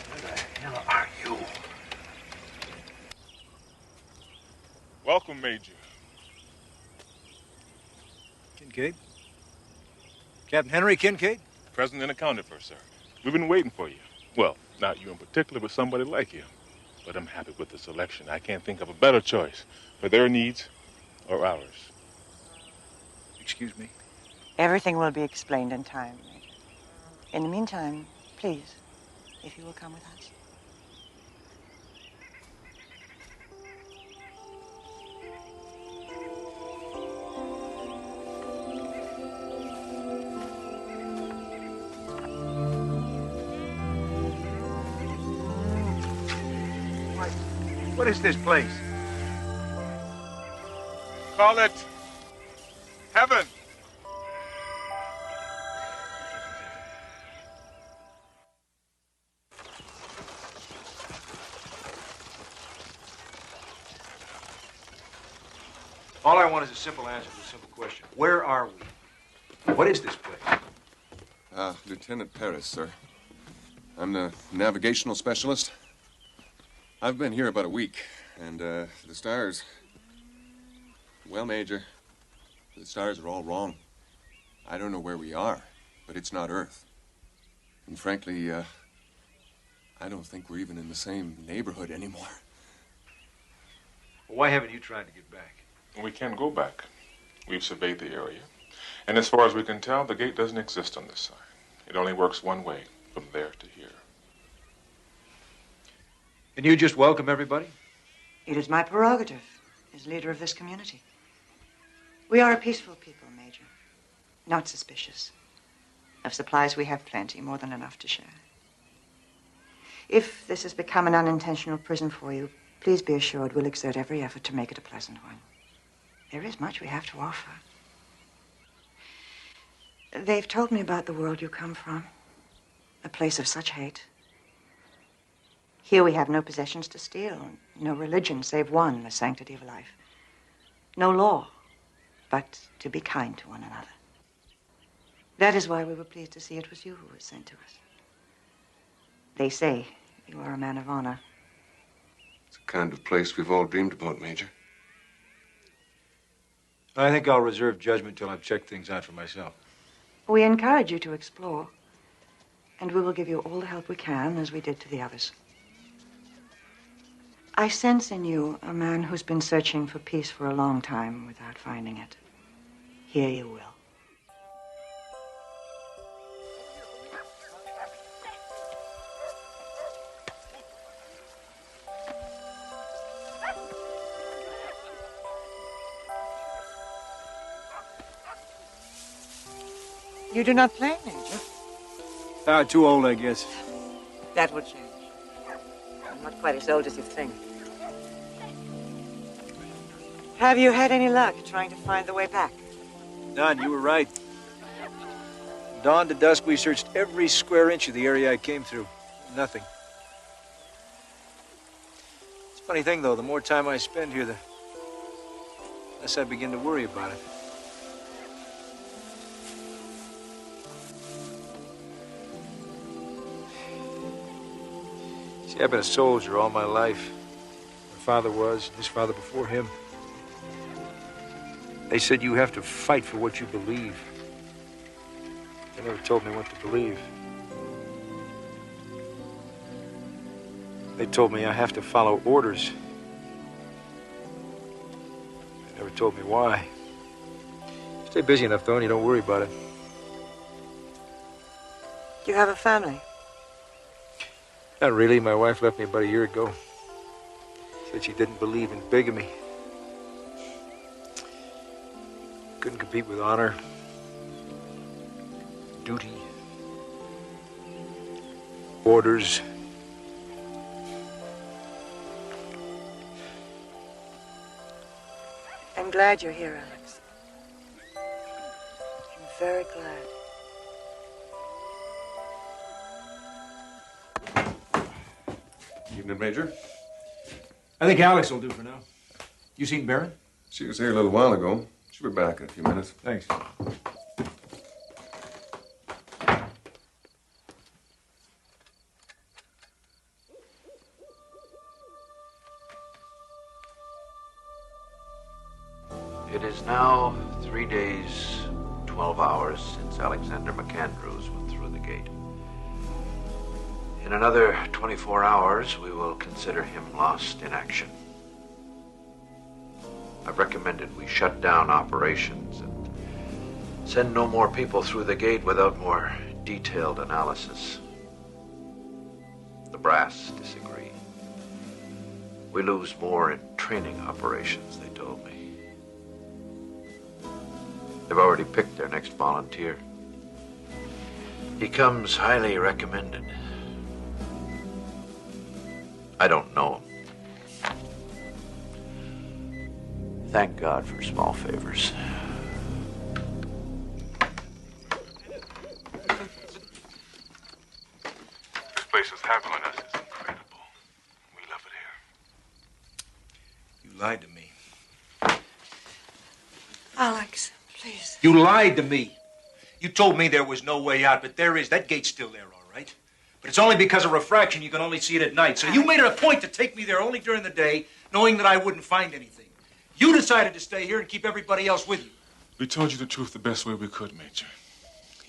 Where the hell are you? Welcome, Major. Kincaid? Captain Henry Kincaid? Present and accounted for, sir. We've been waiting for you. Well, not you in particular, but somebody like you. But I'm happy with the selection. I can't think of a better choice for their needs or ours. Excuse me? Everything will be explained in time, Major. In the meantime, please, if you will come with us. What is this place? Call it heaven. All I want is a simple answer to a simple question. Where are we? What is this place? Lieutenant Paris, sir. I'm the navigational specialist. I've been here about a week, and the stars... Well, Major, the stars are all wrong. I don't know where we are, but it's not Earth. And frankly, I don't think we're even in the same neighborhood anymore. Why haven't you tried to get back? We can't go back. We've surveyed the area. And as far as we can tell, the gate doesn't exist on this side. It only works one way, from there to here. And you just welcome everybody? It is my prerogative as leader of this community. We are a peaceful people, Major. Not suspicious. Of supplies, we have plenty, more than enough to share. If this has become an unintentional prison for you, please be assured we'll exert every effort to make it a pleasant one. There is much we have to offer. They've told me about the world you come from, a place of such hate. Here we have no possessions to steal, no religion save one, the sanctity of life. No law, but to be kind to one another. That is why we were pleased to see it was you who was sent to us. They say you are a man of honor. It's the kind of place we've all dreamed about, Major. I think I'll reserve judgment till I've checked things out for myself. We encourage you to explore, and we will give you all the help we can, as we did to the others. I sense in you a man who's been searching for peace for a long time without finding it. Here you will. You do not play, Major? Too old, I guess. That will change. I'm not quite as old as you think. Have you had any luck trying to find the way back? None, you were right. Dawn to dusk, we searched every square inch of the area I came through. Nothing. It's a funny thing, though. The more time I spend here, the less I begin to worry about it. See, I've been a soldier all my life. My father was, and his father before him. They said you have to fight for what you believe. They never told me what to believe. They told me I have to follow orders. They never told me why. Stay busy enough, though, and you don't worry about it. You have a family? Not really. My wife left me about a year ago. Said she didn't believe in bigamy. Couldn't compete with honor, duty, orders. I'm glad you're here, Alex. I'm very glad. Evening, Major. I think Alex will do for now. You seen Baron? She was here a little while ago. She'll be back in a few minutes. Thanks. It is now 3 days, 12 hours since Alexander McAndrews went through the gate. In another 24 hours, we will consider him lost in action. I've recommended we shut down operations and send no more people through the gate without more detailed analysis. The brass disagree. We lose more in training operations, they told me. They've already picked their next volunteer. He comes highly recommended. I don't know him. Thank God for small favors. This place is handling us is incredible. We love it here. You lied to me. Alex, please. You lied to me. You told me there was no way out, but there is. That gate's still there, all right? But it's only because of refraction you can only see it at night. So you made it a point to take me there only during the day, knowing that I wouldn't find anything. You decided to stay here and keep everybody else with you. We told you the truth the best way we could, Major.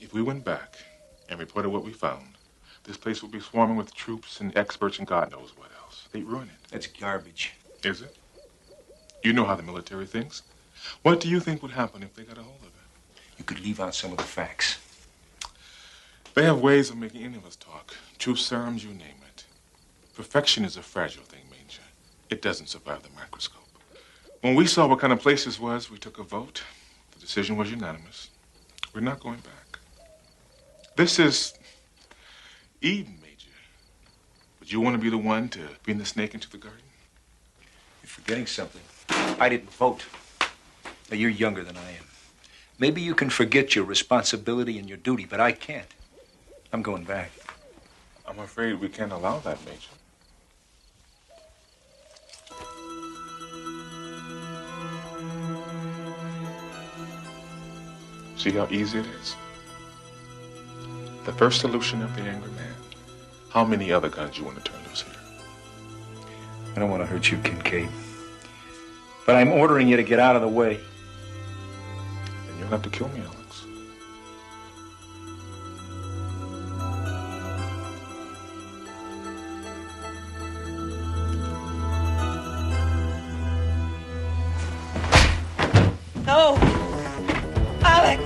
If we went back and reported what we found, this place would be swarming with troops and experts and God knows what else. They'd ruin it. That's garbage. Is it? You know how the military thinks. What do you think would happen if they got a hold of it? You could leave out some of the facts. They have ways of making any of us talk. Truth serums, you name it. Perfection is a fragile thing, Major. It doesn't survive the microscope. When we saw what kind of place this was, we took a vote. The decision was unanimous. We're not going back. This is Eden, Major. Would you want to be the one to bring the snake into the garden? You're forgetting something. I didn't vote. Now, you're younger than I am. Maybe you can forget your responsibility and your duty, but I can't. I'm going back. I'm afraid we can't allow that, Major. See how easy it is? The first solution of the angry man. How many other guns you want to turn loose here? I don't want to hurt you, Kincaid. But I'm ordering you to get out of the way. Then you'll have to kill me, Alex. No! Alex!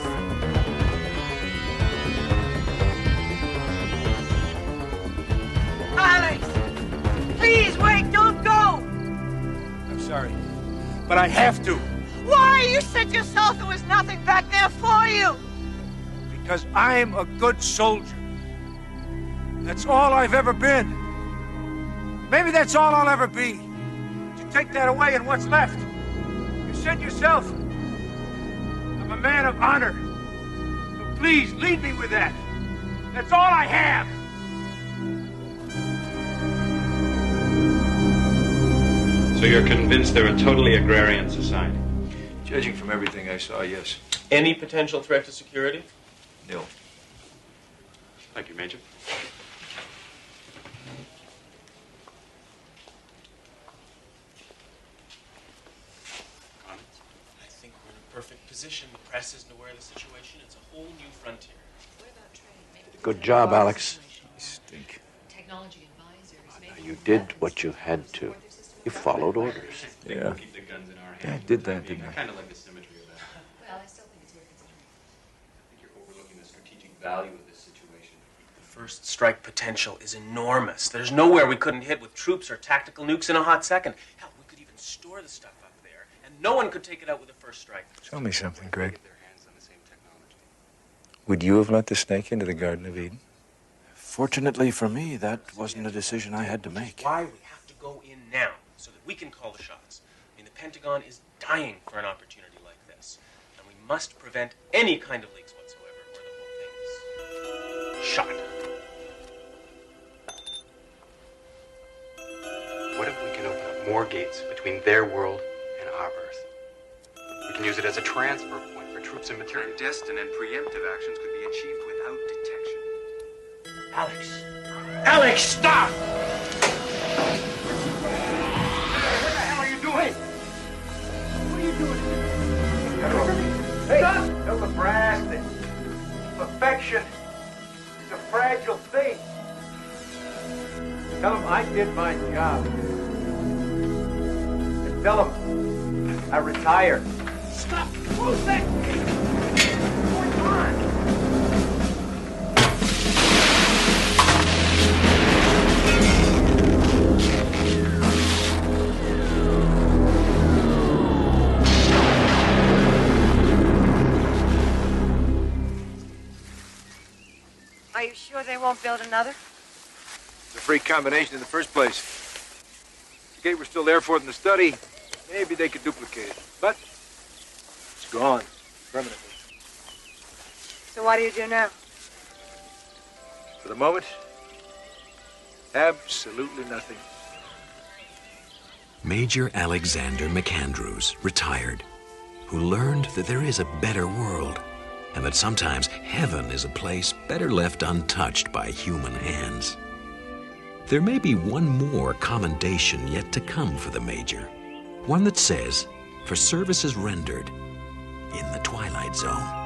Alex! Please wait, don't go! I'm sorry, but I have to. Why? You said yourself there was nothing back there for you! Because I'm a good soldier. That's all I've ever been. Maybe that's all I'll ever be. You take that away and what's left? You said yourself, I'm a man of honor. So please, lead me with that. That's all I have. So you're convinced they're a totally agrarian society? Judging from everything I saw, yes. Any potential threat to security? Nil. Thank you, Major. I think we're in a perfect position. The press isn't aware of the situation. It's a whole new frontier. Good job, Alex. You stink. Technology advisors. You did what you had to. You followed orders. Yeah. Keep the guns in our hands. Yeah, I did that, didn't I I? kind of like the symmetry of that. Well, I still think it's worth considering. I think you're overlooking the strategic value of this situation. The first strike potential is enormous. There's nowhere we couldn't hit with troops or tactical nukes in a hot second. Hell, we could even store the stuff up there, and no one could take it out with the first strike. Tell me something, Greg. Would you have let the snake into the Garden of Eden? Fortunately for me, that wasn't a decision I had to make. Why we have to go in now, so that we can call the shots. I mean, the Pentagon is dying for an opportunity like this, and we must prevent any kind of leaks whatsoever, or the whole thing is shot. What if we can open up more gates between their world and our Earth? We can use it as a transfer point for troops and material. Clandestine and preemptive actions could be achieved without detection. Alex! Alex, stop! What the hell are you doing? What are you doing? Hey, tell the brass that perfection is a fragile thing. Tell them I did my job. And tell them I retire. Stop! Close that gate! What's going on? Are you sure they won't build another? It's a freak combination in the first place. If the gate were still there for them to study, maybe they could duplicate it. But it's gone permanently. So what do you do now? For the moment, absolutely nothing. Major Alexander McAndrews, retired, who learned that there is a better world, and that sometimes heaven is a place better left untouched by human hands. There may be one more commendation yet to come for the Major, one that says, for services rendered in the Twilight Zone.